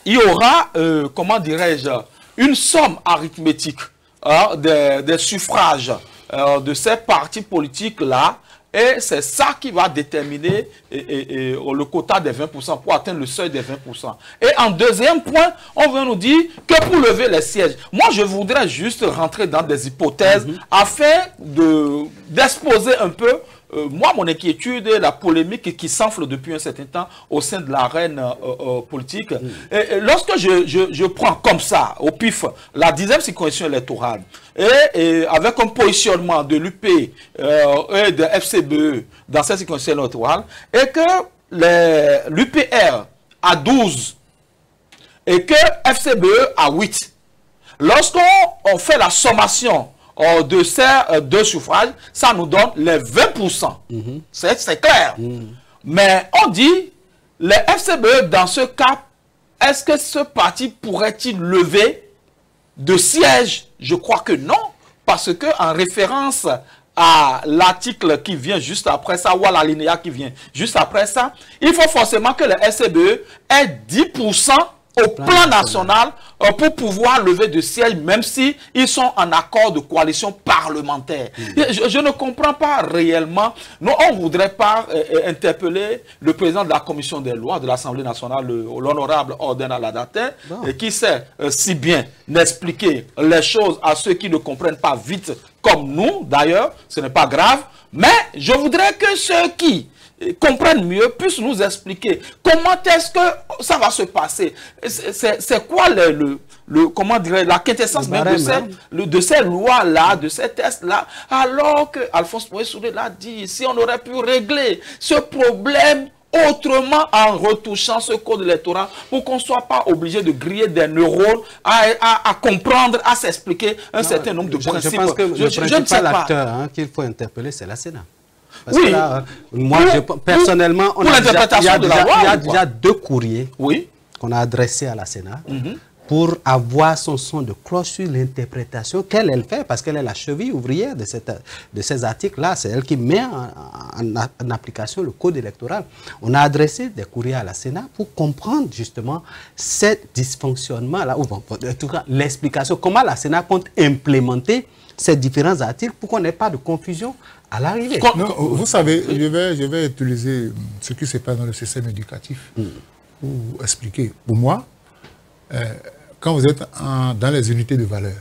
il y aura, comment dirais-je, une somme arithmétique des suffrages de ces partis politiques-là. Et c'est ça qui va déterminer le quota des 20% pour atteindre le seuil des 20%. Et en deuxième point, on veut nous dire que pour lever les sièges, moi je voudrais juste rentrer dans des hypothèses afin d'exposer un peu moi, mon inquiétude est la polémique qui s'enfle depuis un certain temps au sein de l'arène politique. Et lorsque je prends comme ça, au pif, la 10e circonscription électorale, et avec un positionnement de l'UP et de FCBE dans cette circonscription électorale, et que l'UPR a 12, et que FCBE a 8. Lorsqu'on fait la sommation de ces deux suffrages, ça nous donne les 20%. C'est clair. Mais on dit, les FCBE, dans ce cas, est-ce que ce parti pourrait-il lever de sièges? Je crois que non, parce que en référence à l'article qui vient juste après ça, ou à l'alinéa qui vient juste après ça, il faut forcément que les FCBE aient 10% au plan national pour pouvoir lever de sièges, même si ils sont en accord de coalition parlementaire. Je ne comprends pas réellement. Nous, on ne voudrait pas interpeller le président de la commission des lois de l'Assemblée nationale, l'honorable Orden Aladaté, qui sait si bien expliquer les choses à ceux qui ne comprennent pas vite, comme nous d'ailleurs, ce n'est pas grave. Mais je voudrais que ceux qui comprennent mieux, puissent nous expliquer comment est-ce que ça va se passer. C'est quoi comment dirais, la quintessence même de ces lois-là, de ces tests-là, alors que Alphonse Moïse-Soudé l'a dit, si on aurait pu régler ce problème autrement en retouchant ce code électoral pour qu'on ne soit pas obligé de griller des neurones à comprendre, à s'expliquer un certain nombre de principes. Je pense que le principal acteur qu'il faut interpeller, c'est la Sénat. Parce oui. Que là, moi, personnellement, il y a déjà 2 courriers qu'on a adressés à la Sénat pour avoir son son de cloche sur l'interprétation qu'elle fait, parce qu'elle est la cheville ouvrière de ces articles-là. C'est elle qui met en application le code électoral. On a adressé des courriers à la Sénat pour comprendre justement ces dysfonctionnements-là, ou bon, en tout cas l'explication, comment la Sénat compte implémenter ces différents articles pour qu'on n'ait pas de confusion à l'arrivée. Vous savez, je vais utiliser ce qui se passe dans le système éducatif pour expliquer. Pour moi, quand vous êtes dans les unités de valeur,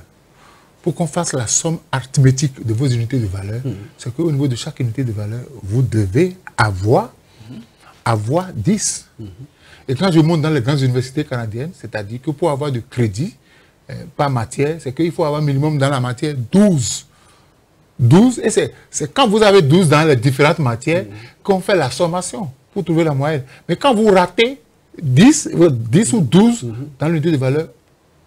pour qu'on fasse la somme arithmétique de vos unités de valeur, c'est qu'au niveau de chaque unité de valeur, vous devez avoir 10. Et quand je monte dans les grandes universités canadiennes, c'est-à-dire que pour avoir de crédit par matière, c'est qu'il faut avoir minimum dans la matière 12. 12, et c'est quand vous avez 12 dans les différentes matières qu'on fait la sommation pour trouver la moyenne. Mais quand vous ratez 10 ou 12 dans l'unité de valeur,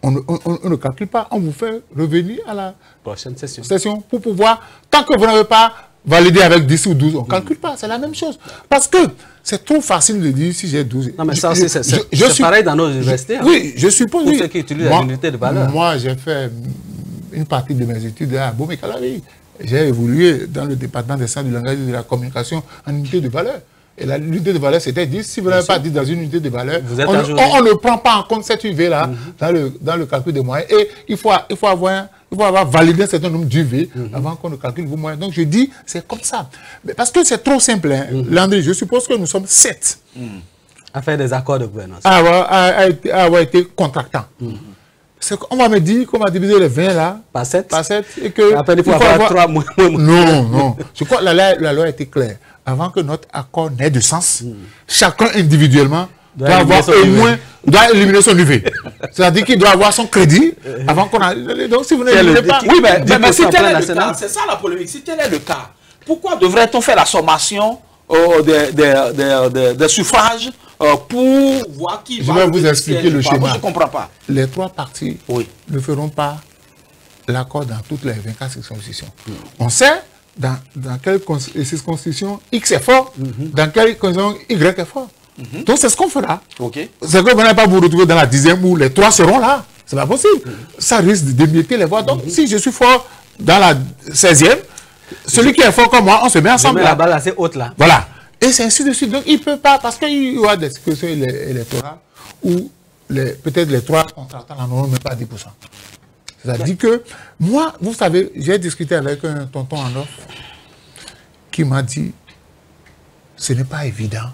on ne calcule pas, on vous fait revenir à la prochaine session pour pouvoir, tant que vous n'avez pas validé avec 10 ou 12, on ne calcule pas, c'est la même chose. Parce que c'est trop facile de dire si j'ai 12. Non, mais ça aussi, c'est pareil dans nos universités. Oui, je suppose. Pour ceux qui utilisent l'unité de valeur. Moi, j'ai fait une partie de mes études à Bomé-Kalari. J'ai évolué dans le département des sciences du langage et de la communication en unité de valeur. Et l'unité de valeur, c'était 10. Si vous n'avez pas 10 dans une unité de valeur, on ne prend pas en compte cette UV-là dans le calcul des moyens. Et il faut avoir validé un certain nombre d'UV avant qu'on ne calcule vos moyens. Donc je dis, c'est comme ça. Mais parce que c'est trop simple. Hein. Landry, je suppose que nous sommes 7. À faire des accords de gouvernance. À avoir été contractants. On va me dire qu'on va diviser les 20 là par 7 et que après il faut avoir 3 moins. Non. Je crois que la loi était claire. Avant que notre accord n'ait de sens, chacun individuellement doit avoir au moins éliminer son UV. C'est-à-dire qu'il doit avoir son crédit avant qu'on a. Donc si vous n'éliminez pas. Oui, mais si tel est le cas, c'est ça la polémique. Si tel est le cas, pourquoi devrait-on faire la sommation des suffrages pour voir qui va... Je vais vous expliquer le schéma. Moi, je ne comprends pas. Les 3 partis ne feront pas l'accord dans toutes les 24 circonscriptions. On sait dans quelle circonscription X est fort, dans quelle circonscription Y est fort. Donc c'est ce qu'on fera. C'est que vous n'allez pas vous retrouver dans la 10e où les 3 seront là. C'est pas possible. Ça risque d'émietter les voix. Donc si je suis fort dans la 16e, celui qui est fort comme moi, on se met ensemble. La balle assez haute là. Voilà. Et c'est ainsi de suite. Donc, il ne peut pas, parce qu'il y aura des circonscriptions électorales où peut-être les 3 contractants n'en auront même pas 10%. C'est-à-dire que, moi, vous savez, j'ai discuté avec un tonton en off qui m'a dit, ce n'est pas évident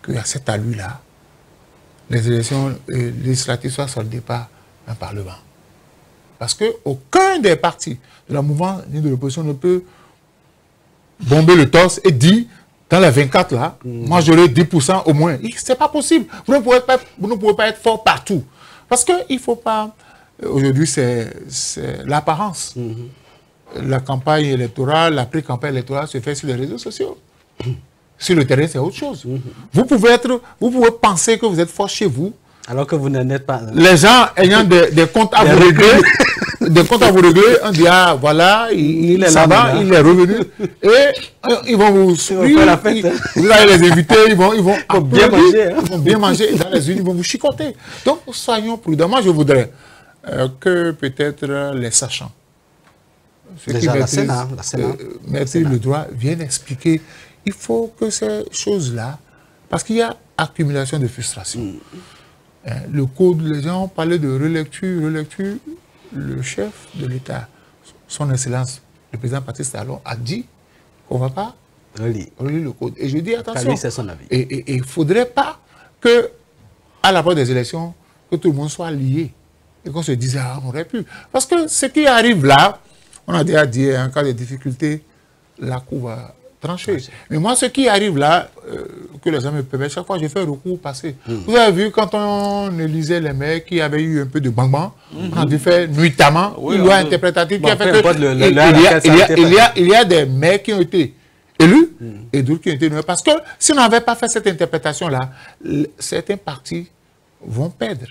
qu'à cette allure-là, les élections législatives soient soldées par un Parlement. Parce qu'aucun des partis de la mouvement ni de l'opposition ne peut bomber le torse et dire, dans les 24 là, moi j'aurai 10% au moins. Ce n'est pas possible. Vous ne pouvez pas être fort partout. Parce qu'il ne faut pas... Aujourd'hui, c'est l'apparence. La campagne électorale, la pré-campagne électorale se fait sur les réseaux sociaux. Sur le terrain, c'est autre chose. Vous pouvez penser que vous êtes fort chez vous, Alors que vous n'en êtes pas. Les gens ayant des comptes à vous régler, des comptes à vous régler, on dit, ah voilà, il est là, il est revenu. Et ils vont vous sourire, la fête, vous allez les inviter, ils vont bien manger. Ils vont bien manger, et dans les unes, ils vont vous chicoter. Donc, soyons prudents. Moi, je voudrais que peut-être les sachants, ceux qui maîtrisent le droit, viennent expliquer. Il faut que ces choses-là, parce qu'il y a accumulation de frustration. Le code, les gens parlaient de relecture. Le chef de l'État, son Excellence, le président Patrice Talon, a dit qu'on ne va pas relire le code. Et je dis attention. Lui, c'est son avis. Et il ne faudrait pas que, à l'approche des élections, que tout le monde soit lié. Et qu'on se dise, ah, on aurait pu. Parce que ce qui arrive là, on a déjà dit, en cas de difficulté, la Cour va trancher. Mais moi, ce qui arrive là, que les gens me permettent, chaque fois, je fais un recours passé. Vous avez vu, quand on élisait les mecs qui avaient eu un peu de bang-bang, on a dû faire nuitamment une loi interprétative qui a fait que il y a des mecs qui ont été élus et d'autres qui ont été nommés. Parce que si on n'avait pas fait cette interprétation-là, certains partis vont perdre.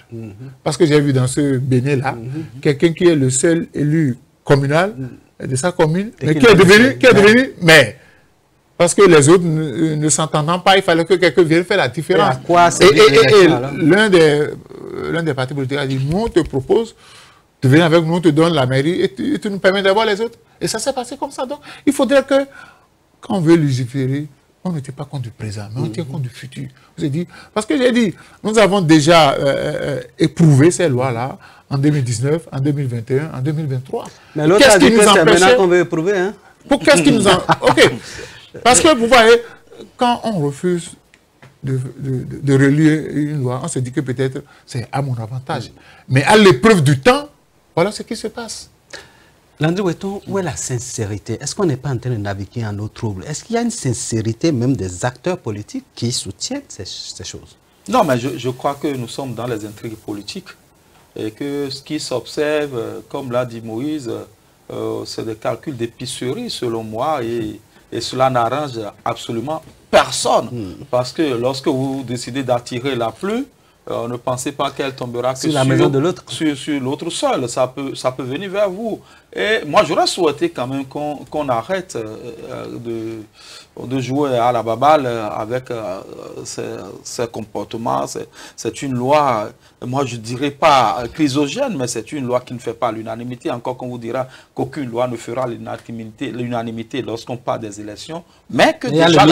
Parce que j'ai vu dans ce Bénin-là, quelqu'un qui est le seul élu communal de sa commune, mais qui est devenu maire. Parce que les autres ne s'entendant pas, il fallait que quelqu'un vienne faire la différence. Et l'un des partis politiques a dit, nous on te propose de venir avec nous, on te donne la mairie et tu nous permets d'avoir les autres. Et ça s'est passé comme ça. Donc il faudrait que, quand on veut légiférer, on ne tient pas compte du présent, mais on tient compte du futur. Vous avez dit, parce que j'ai dit, nous avons déjà éprouvé ces lois-là en 2019, en 2021, en 2023. Mais l'autre a dit que c'est maintenant qu'on veut éprouver. Hein? Qu'est-ce qui nous en... Ok. Parce que, vous voyez, quand on refuse de relier une loi, on se dit que peut-être c'est à mon avantage. Mais à l'épreuve du temps, voilà ce qui se passe. Landry Weton, où est la sincérité? Est-ce qu'on n'est pas en train de naviguer en eau trouble? Est-ce qu'il y a une sincérité même des acteurs politiques qui soutiennent ces choses? Non, mais je crois que nous sommes dans les intrigues politiques et que ce qui s'observe, comme l'a dit Moïse, c'est des calculs d'épicerie selon moi et cela n'arrange absolument personne. Parce que lorsque vous décidez d'attirer la pluie, ne pensez pas qu'elle tombera que sur la maison de l'autre. Sur l'autre sol. Ça peut venir vers vous. Et moi, j'aurais souhaité quand même qu'on arrête de jouer à la baballe avec ces comportements. C'est une loi, moi je ne dirais pas chrysogène, mais c'est une loi qui ne fait pas l'unanimité. Encore qu'on vous dira qu'aucune loi ne fera l'unanimité lorsqu'on parle des élections, mais que déjà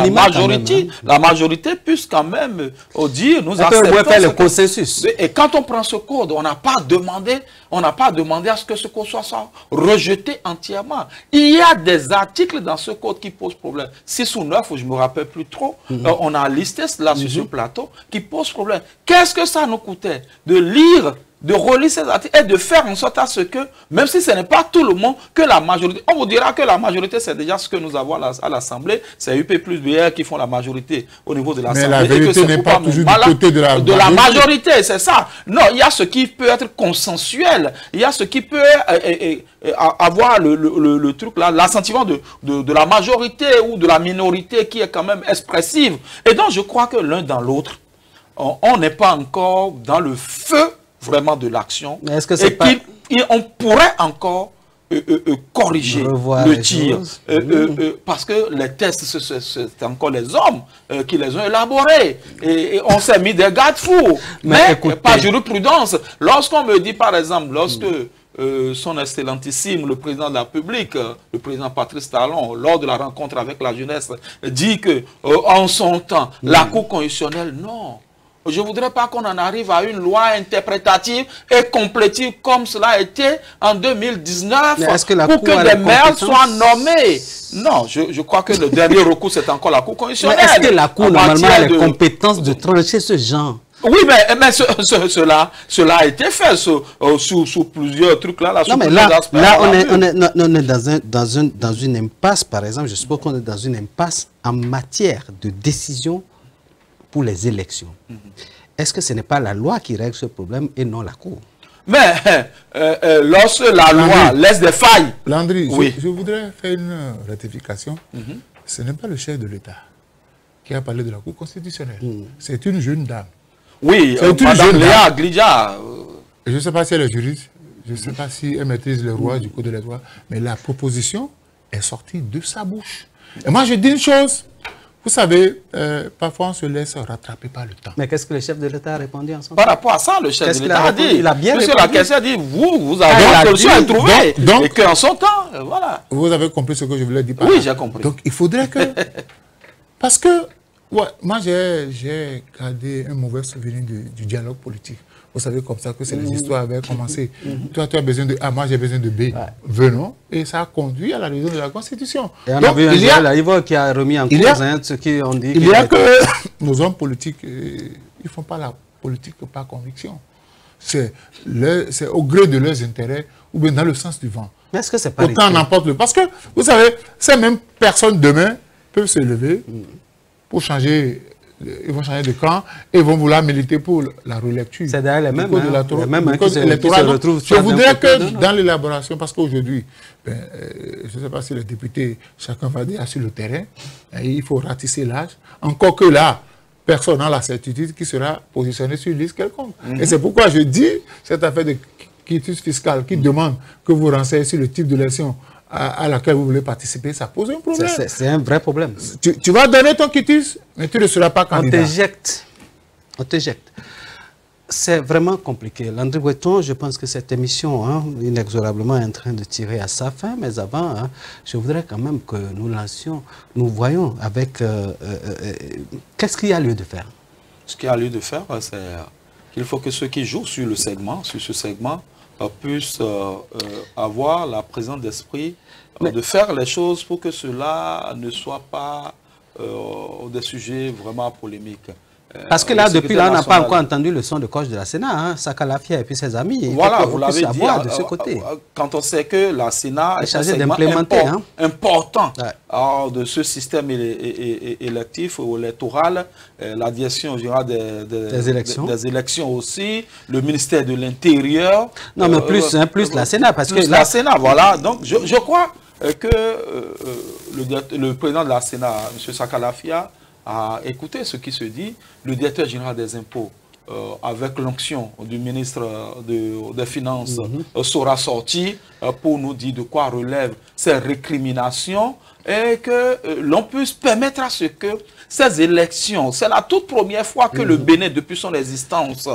la majorité puisse quand même dire, nous acceptons faire le consensus. Et quand on prend ce code, on n'a pas demandé à ce que ce code soit rejeté entièrement. Il y a des articles dans ce code qui posent problème. 6 ou 9, je ne me rappelle plus trop, on a listé cela sur ce plateau, qui pose problème. Qu'est-ce que ça nous coûtait de lire, de relire ces articles et de faire en sorte à ce que, même si ce n'est pas tout le monde, que la majorité, on vous dira que la majorité c'est déjà ce que nous avons à l'Assemblée, c'est UP plus BR qui font la majorité au niveau de l'Assemblée. Mais la vérité n'est pas toujours du côté de la majorité, c'est ça. Non, il y a ce qui peut être consensuel, il y a ce qui peut avoir le truc là, l'assentiment de la majorité ou de la minorité qui est quand même expressive. Et donc je crois que l'un dans l'autre, on n'est pas encore dans le feu vraiment de l'action, et on pourrait encore corriger le tir, parce que les tests, c'est encore les hommes qui les ont élaborés, et on s'est mis des garde-fous, mais pas jurisprudence. Lorsqu'on me dit par exemple, lorsque son Excellentissime, le président de la République, le président Patrice Talon, lors de la rencontre avec la jeunesse, dit que en son temps, la Cour constitutionnelle, non. Je ne voudrais pas qu'on en arrive à une loi interprétative et complétive comme cela a été en 2019 pour que des maires soient nommés. Non, je crois que le dernier recours, c'est encore la Cour constitutionnelle. Est-ce que la Cour, normalement, a les compétences de trancher ce genre? Oui, mais cela a été fait sous plusieurs trucs là. Non, mais là on est dans une impasse, par exemple. Je suppose qu'on est dans une impasse en matière de décision pour les élections. Est-ce que ce n'est pas la loi qui règle ce problème et non la Cour? Mais lorsque la loi laisse des failles... Landry, je voudrais faire une rectification. Ce n'est pas le chef de l'État qui a parlé de la Cour constitutionnelle. C'est une jeune dame. Oui, C'est une Madame jeune Léa dame. Glidja. Je ne sais pas si elle est juriste, je ne sais pas si elle maîtrise le droit du code de l'électoral, mais la proposition est sortie de sa bouche. Et moi, je dis une chose. Vous savez, parfois on se laisse rattraper par le temps. Mais qu'est-ce que le chef de l'État a répondu en son Par temps? rapport à ça, le chef Qu'est-ce de qu'il a l'État a répondu? dit. Il a bien Monsieur répondu. la question a dit, vous avez il la a solution à dit, trouver. donc- Et qu'en son temps, voilà. Vous avez compris ce que je voulais dire par Oui, là. j'ai compris. Donc, il faudrait que... Parce que, ouais, moi, j'ai gardé un mauvais souvenir du dialogue politique. Vous savez, comme ça, que c'est les histoires avaient commencé. Toi, tu as besoin de A, moi, j'ai besoin de B. Venons. Et ça a conduit à la révision de la Constitution. Et on a Donc, vu un il y a- général Ivo qui a remis en il y a- cause ceux qui ont dit Il y a que nos hommes politiques, ils ne font pas la politique par conviction. C'est au gré de leurs intérêts ou bien dans le sens du vent. Mais est-ce que c'est pas Autant risqué? n'importe le. Parce que, vous savez, ces mêmes personnes demain peuvent se lever pour changer. Ils vont changer de camp et vont vouloir militer pour la relecture. C'est d'ailleurs les du mêmes, code hein, de la- les mêmes, du hein, code qui se électoral. Donc, retrouvent je soit d'un voudrais côté que ou d'un autre. dans l'élaboration, parce qu'aujourd'hui, je ne sais pas si les députés, chacun va dire sur le terrain, il faut ratisser l'âge. Encore que là, personne n'a la certitude qui sera positionné sur une liste quelconque. Et c'est pourquoi je dis cette affaire de quitus fiscal qui demande que vous renseignez sur le type d'élection à laquelle vous voulez participer, ça pose un problème. C'est un vrai problème. Tu vas donner ton quitus, mais tu ne seras pas On candidat. t'éjecte. On t'éjecte. C'est vraiment compliqué. Landry Breton, je pense que cette émission, inexorablement, est en train de tirer à sa fin. Mais avant, je voudrais quand même que nous voyons avec qu'est-ce qu'il y a lieu de faire. Ce qu'il y a lieu de faire, c'est qu'il faut que ceux qui jouent sur ce segment, puissent avoir la présence d'esprit de faire les choses pour que cela ne soit pas des sujets vraiment polémiques. Parce que là, Le depuis là, on n'a pas secrétaire encore entendu le son de cloche de la Sénat, Sakalafia et puis ses amis. Voilà, Il faut vous qu'on puisse l'avez dit, savoir de ce côté. quand on sait que la Sénat est un chargé segment d'implémenter, important Ouais. de ce système électif ou électoral, la direction générale Des élections. des élections aussi, le ministère de l'Intérieur. Non, mais plus la Sénat, parce plus que la là, Sénat, voilà. Donc, je crois que le président de la Sénat, M. Sakalafia, a écouté ce qui se dit. Le directeur général des impôts, avec l'onction du ministre des Finances, sera sorti pour nous dire de quoi relèvent ces récriminations et que l'on puisse permettre à ce que ces élections, c'est la toute première fois que le Bénin, depuis son existence,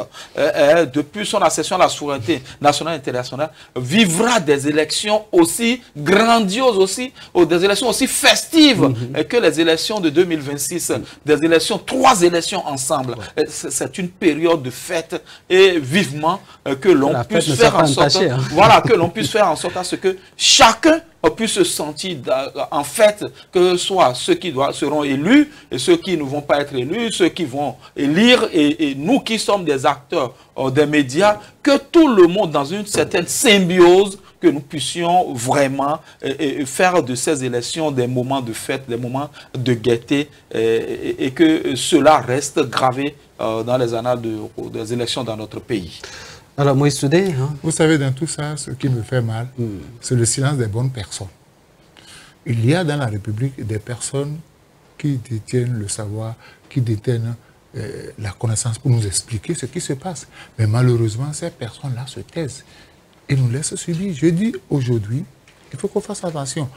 depuis son accession à la souveraineté nationale et internationale, vivra des élections aussi grandioses, des élections aussi festives que les élections de 2026, des élections, 3 élections ensemble. C'est une période de fête et vivement que l'on puisse faire en sorte, voilà, que l'on puisse faire en sorte à ce que chacun puisse se sentir en fait que ce soit ceux qui seront élus et ceux qui ne vont pas être élus, ceux qui vont élire et nous qui sommes des acteurs des médias, que tout le monde dans une certaine symbiose, que nous puissions vraiment faire de ces élections des moments de fête, des moments de gaieté et que cela reste gravé dans les annales des élections dans notre pays. alors Moïse Soudé, Vous savez, dans tout ça, ce qui me fait mal, c'est le silence des bonnes personnes. Il y a dans la République des personnes qui détiennent le savoir, qui détiennent la connaissance pour nous expliquer ce qui se passe. Mais malheureusement, ces personnes-là se taisent et nous laissent subir. Je dis aujourd'hui, il faut qu'on fasse attention.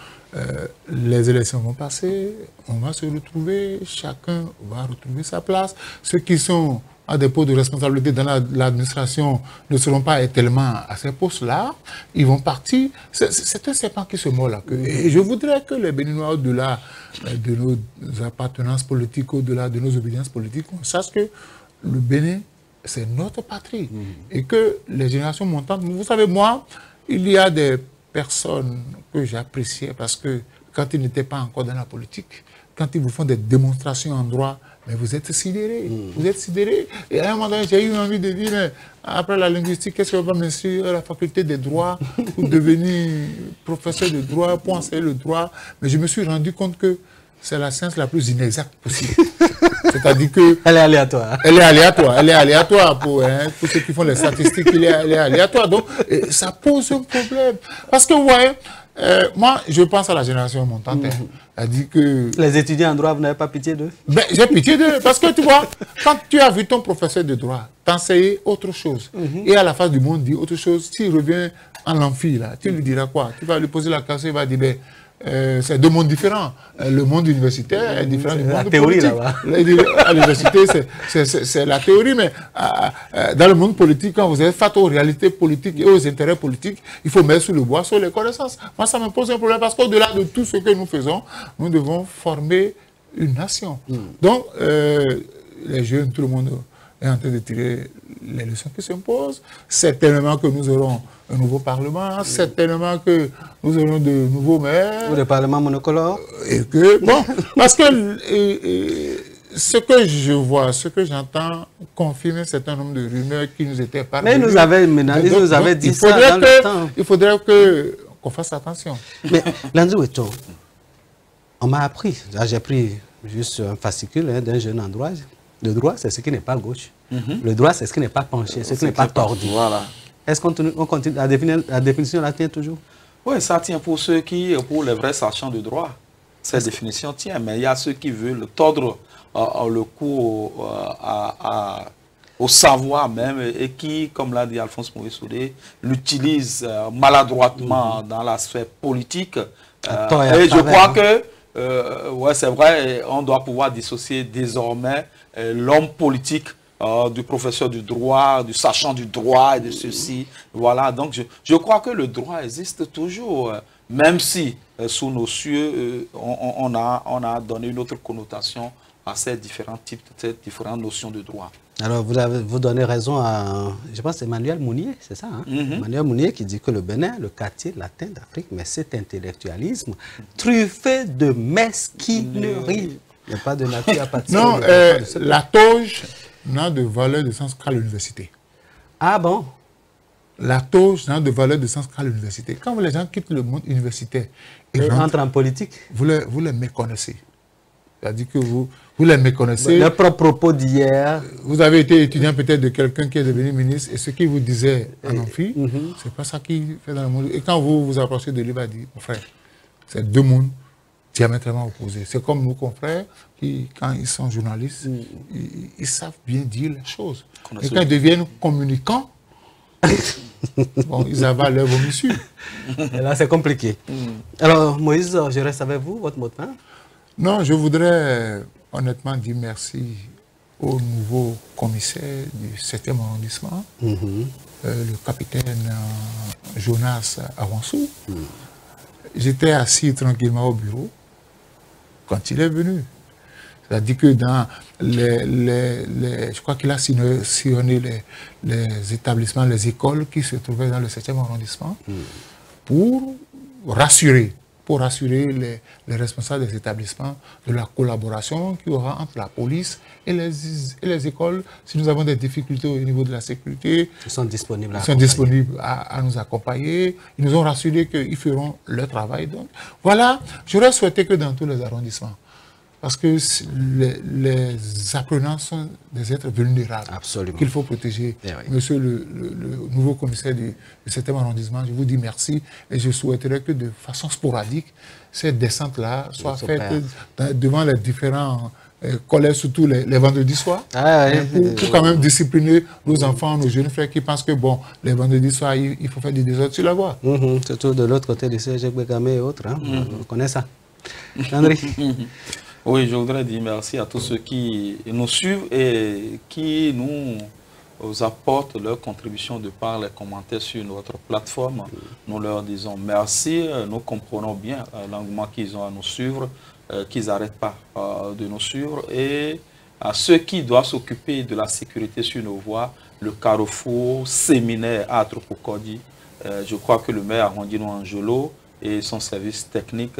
Les élections vont passer, on va se retrouver, chacun va retrouver sa place. Ceux qui sont à des postes de responsabilité dans l'administration ne seront pas tellement à ces postes-là, ils vont partir. C'est un serpent qui se mord la queue. Et je voudrais que les Béninois, au-delà de nos appartenances politiques, au-delà de nos obédiences politiques, on sache que le Bénin, c'est notre patrie. Et que les générations montantes, vous savez, moi, il y a des personnes que j'appréciais parce que quand ils n'étaient pas encore dans la politique, quand ils vous font des démonstrations en droit, mais vous êtes sidérés. Vous êtes sidérés. Et à un moment donné, j'ai eu envie de dire, mais après la linguistique, qu'est-ce qu'on va m'inscrire à la faculté des droits pour devenir professeur de droit, pour enseigner le droit. Mais je me suis rendu compte que c'est la science la plus inexacte possible. C'est-à-dire que... Elle est aléatoire. Elle est aléatoire. Elle est aléatoire pour ceux qui font les statistiques. Elle est aléatoire. Donc, ça pose un problème. Parce que, vous voyez, Moi, je pense à la génération montante. Elle dit que... Les étudiants en droit, vous n'avez pas pitié d'eux? Ben, j'ai pitié d'eux. Parce que tu vois, quand tu as vu ton professeur de droit t'enseigner autre chose, et à la face du monde dit autre chose, s'il revient en amphi, là, tu lui diras quoi? Tu vas lui poser la question, il va dire, ben, c'est deux mondes différents. Le monde universitaire est différent du monde politique. À l'université, c'est la théorie, mais dans le monde politique, quand vous êtes face aux réalités politiques et aux intérêts politiques, il faut mettre sous le bois sur les connaissances. Moi, ça me pose un problème parce qu'au-delà de tout ce que nous faisons, nous devons former une nation. Donc, les jeunes, tout le monde est en train de tirer les leçons qui s'imposent. Certainement que nous aurons un nouveau Parlement, certainement que nous aurons de nouveaux maires. Ou le Parlement monocolore. Et que, bon, parce que ce que je vois, ce que j'entends confirme un certain nombre de rumeurs qui nous étaient parvenues. Mais ils nous avaient dit ça dans le temps. Il faudrait qu'on fasse attention. Mais, Landry Weto, on m'a appris, j'ai pris juste un fascicule d'un jeune en droit. Le droit, c'est ce qui n'est pas gauche. Le droit, c'est ce qui n'est pas penché, ce qui n'est pas tordu. Voilà. Est-ce qu'on continue, la définition la tient toujours? Oui, ça tient pour ceux qui, pour les vrais sachants de droit. Cette définition tient, mais il y a ceux qui veulent tordre le cou au savoir même et qui, comme l'a dit Alphonse Maurice Soudé, l'utilisent maladroitement dans la sphère politique. Et je crois que, ouais, c'est vrai, on doit pouvoir dissocier désormais l'homme politique du professeur du droit, du sachant du droit et de ceci. Voilà, donc je crois que le droit existe toujours, même si sous nos cieux, on a donné une autre connotation à ces différents types, ces différentes notions de droit. Alors, vous donnez raison à, je pense, Emmanuel Mounier, c'est ça, hein? Emmanuel Mounier qui dit que le Bénin, le quartier latin d'Afrique, mais cet intellectualisme truffé de mesquinerie. Il n'y a pas de nature à partir. Non, la toge n'a de valeur de sens qu'à l'université. Ah bon? La toge n'a de valeur de sens qu'à l'université. Quand les gens quittent le monde universitaire et entrent en politique, vous les méconnaissez. C'est-à-dire que vous les méconnaissez. Leur propre propos d'hier. Vous avez été étudiant peut-être de quelqu'un qui est devenu ministre et ce qu'il vous disait en amphi, c'est pas ça qu'il fait dans le monde. Et quand vous vous approchez de lui, il va dire, mon frère, c'est deux mondes diamétralement opposés. C'est comme nos confrères qui, quand ils sont journalistes, ils savent bien dire les choses. Et quand ils deviennent communicants, bon, ils avalent leur vomissure. Et là, c'est compliqué. Alors, Moïse, je reste avec vous, votre mot de fin. Non, je voudrais honnêtement dire merci au nouveau commissaire du 7e arrondissement, le capitaine Jonas Awansou. J'étais assis tranquillement au bureau quand il est venu. C'est-à-dire que dans je crois qu'il a sillonné les établissements, les écoles qui se trouvaient dans le 7e arrondissement pour rassurer les responsables des établissements de la collaboration qu'il y aura entre la police et les écoles. Si nous avons des difficultés au niveau de la sécurité, ils sont disponibles à nous accompagner. Ils nous ont rassuré qu'ils feront leur travail. Donc, voilà, j'aurais souhaité que dans tous les arrondissements, parce que les apprenants sont des êtres vulnérables qu'il faut protéger. Monsieur le nouveau commissaire du 7e arrondissement, je vous dis merci et je souhaiterais que de façon sporadique, cette descente-là soit faite devant les différents collèges, surtout les vendredis soirs, pour quand même discipliner nos enfants, nos jeunes frères qui pensent que bon, les vendredis soirs, il faut faire des désordres sur la voie. Surtout de l'autre côté du CG Begamé et autres, hein? On connaît ça. André. Oui, je voudrais dire merci à tous ceux qui nous suivent et qui nous apportent leur contribution de par les commentaires sur notre plateforme. Nous leur disons merci, nous comprenons bien l'engouement qu'ils ont à nous suivre, qu'ils n'arrêtent pas de nous suivre. Et à ceux qui doivent s'occuper de la sécurité sur nos voies, le carrefour séminaire à Atropocodi, je crois que le maire Armandino Angelo et son service technique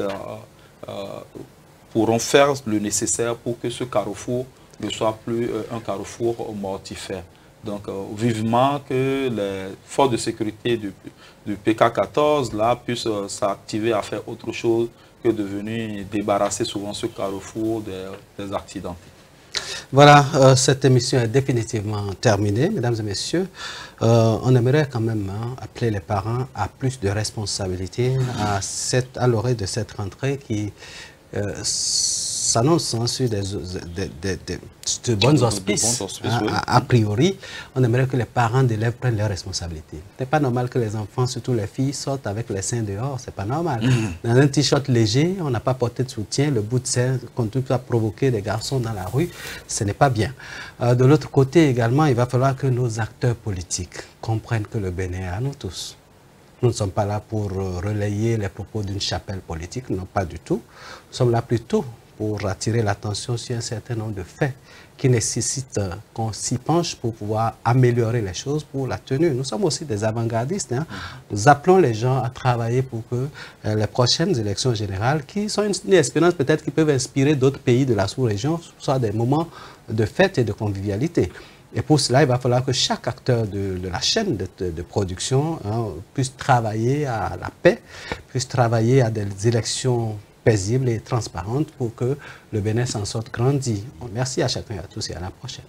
pourront faire le nécessaire pour que ce carrefour ne soit plus un carrefour mortifère. Donc, vivement que les forces de sécurité du PK14 là, puissent s'activer à faire autre chose que de venir débarrasser souvent ce carrefour des accidentés. Voilà, cette émission est définitivement terminée, mesdames et messieurs. On aimerait quand même appeler les parents à plus de responsabilité à l'orée de cette rentrée qui s'annonce sur de bons auspices. A priori, on aimerait que les parents d'élèves prennent leurs responsabilités. Ce n'est pas normal que les enfants, surtout les filles, sortent avec les seins dehors. C'est pas normal. Dans un t-shirt léger, on n'a pas porté de soutien, le bout de sein continue à provoquer des garçons dans la rue. Ce n'est pas bien. De l'autre côté également, il va falloir que nos acteurs politiques comprennent que le Bénin est à nous tous. Nous ne sommes pas là pour relayer les propos d'une chapelle politique, non pas du tout. Nous sommes là plutôt pour attirer l'attention sur un certain nombre de faits qui nécessitent qu'on s'y penche pour pouvoir améliorer les choses pour la tenue. Nous sommes aussi des avant-gardistes. Nous appelons les gens à travailler pour que les prochaines élections générales, qui sont une expérience peut-être qui peuvent inspirer d'autres pays de la sous-région, soient des moments de fête et de convivialité. Et pour cela, il va falloir que chaque acteur de la chaîne de production puisse travailler à la paix, puisse travailler à des élections paisibles et transparentes pour que le Bénin s'en sorte grandi. Merci à chacun et à tous et à la prochaine.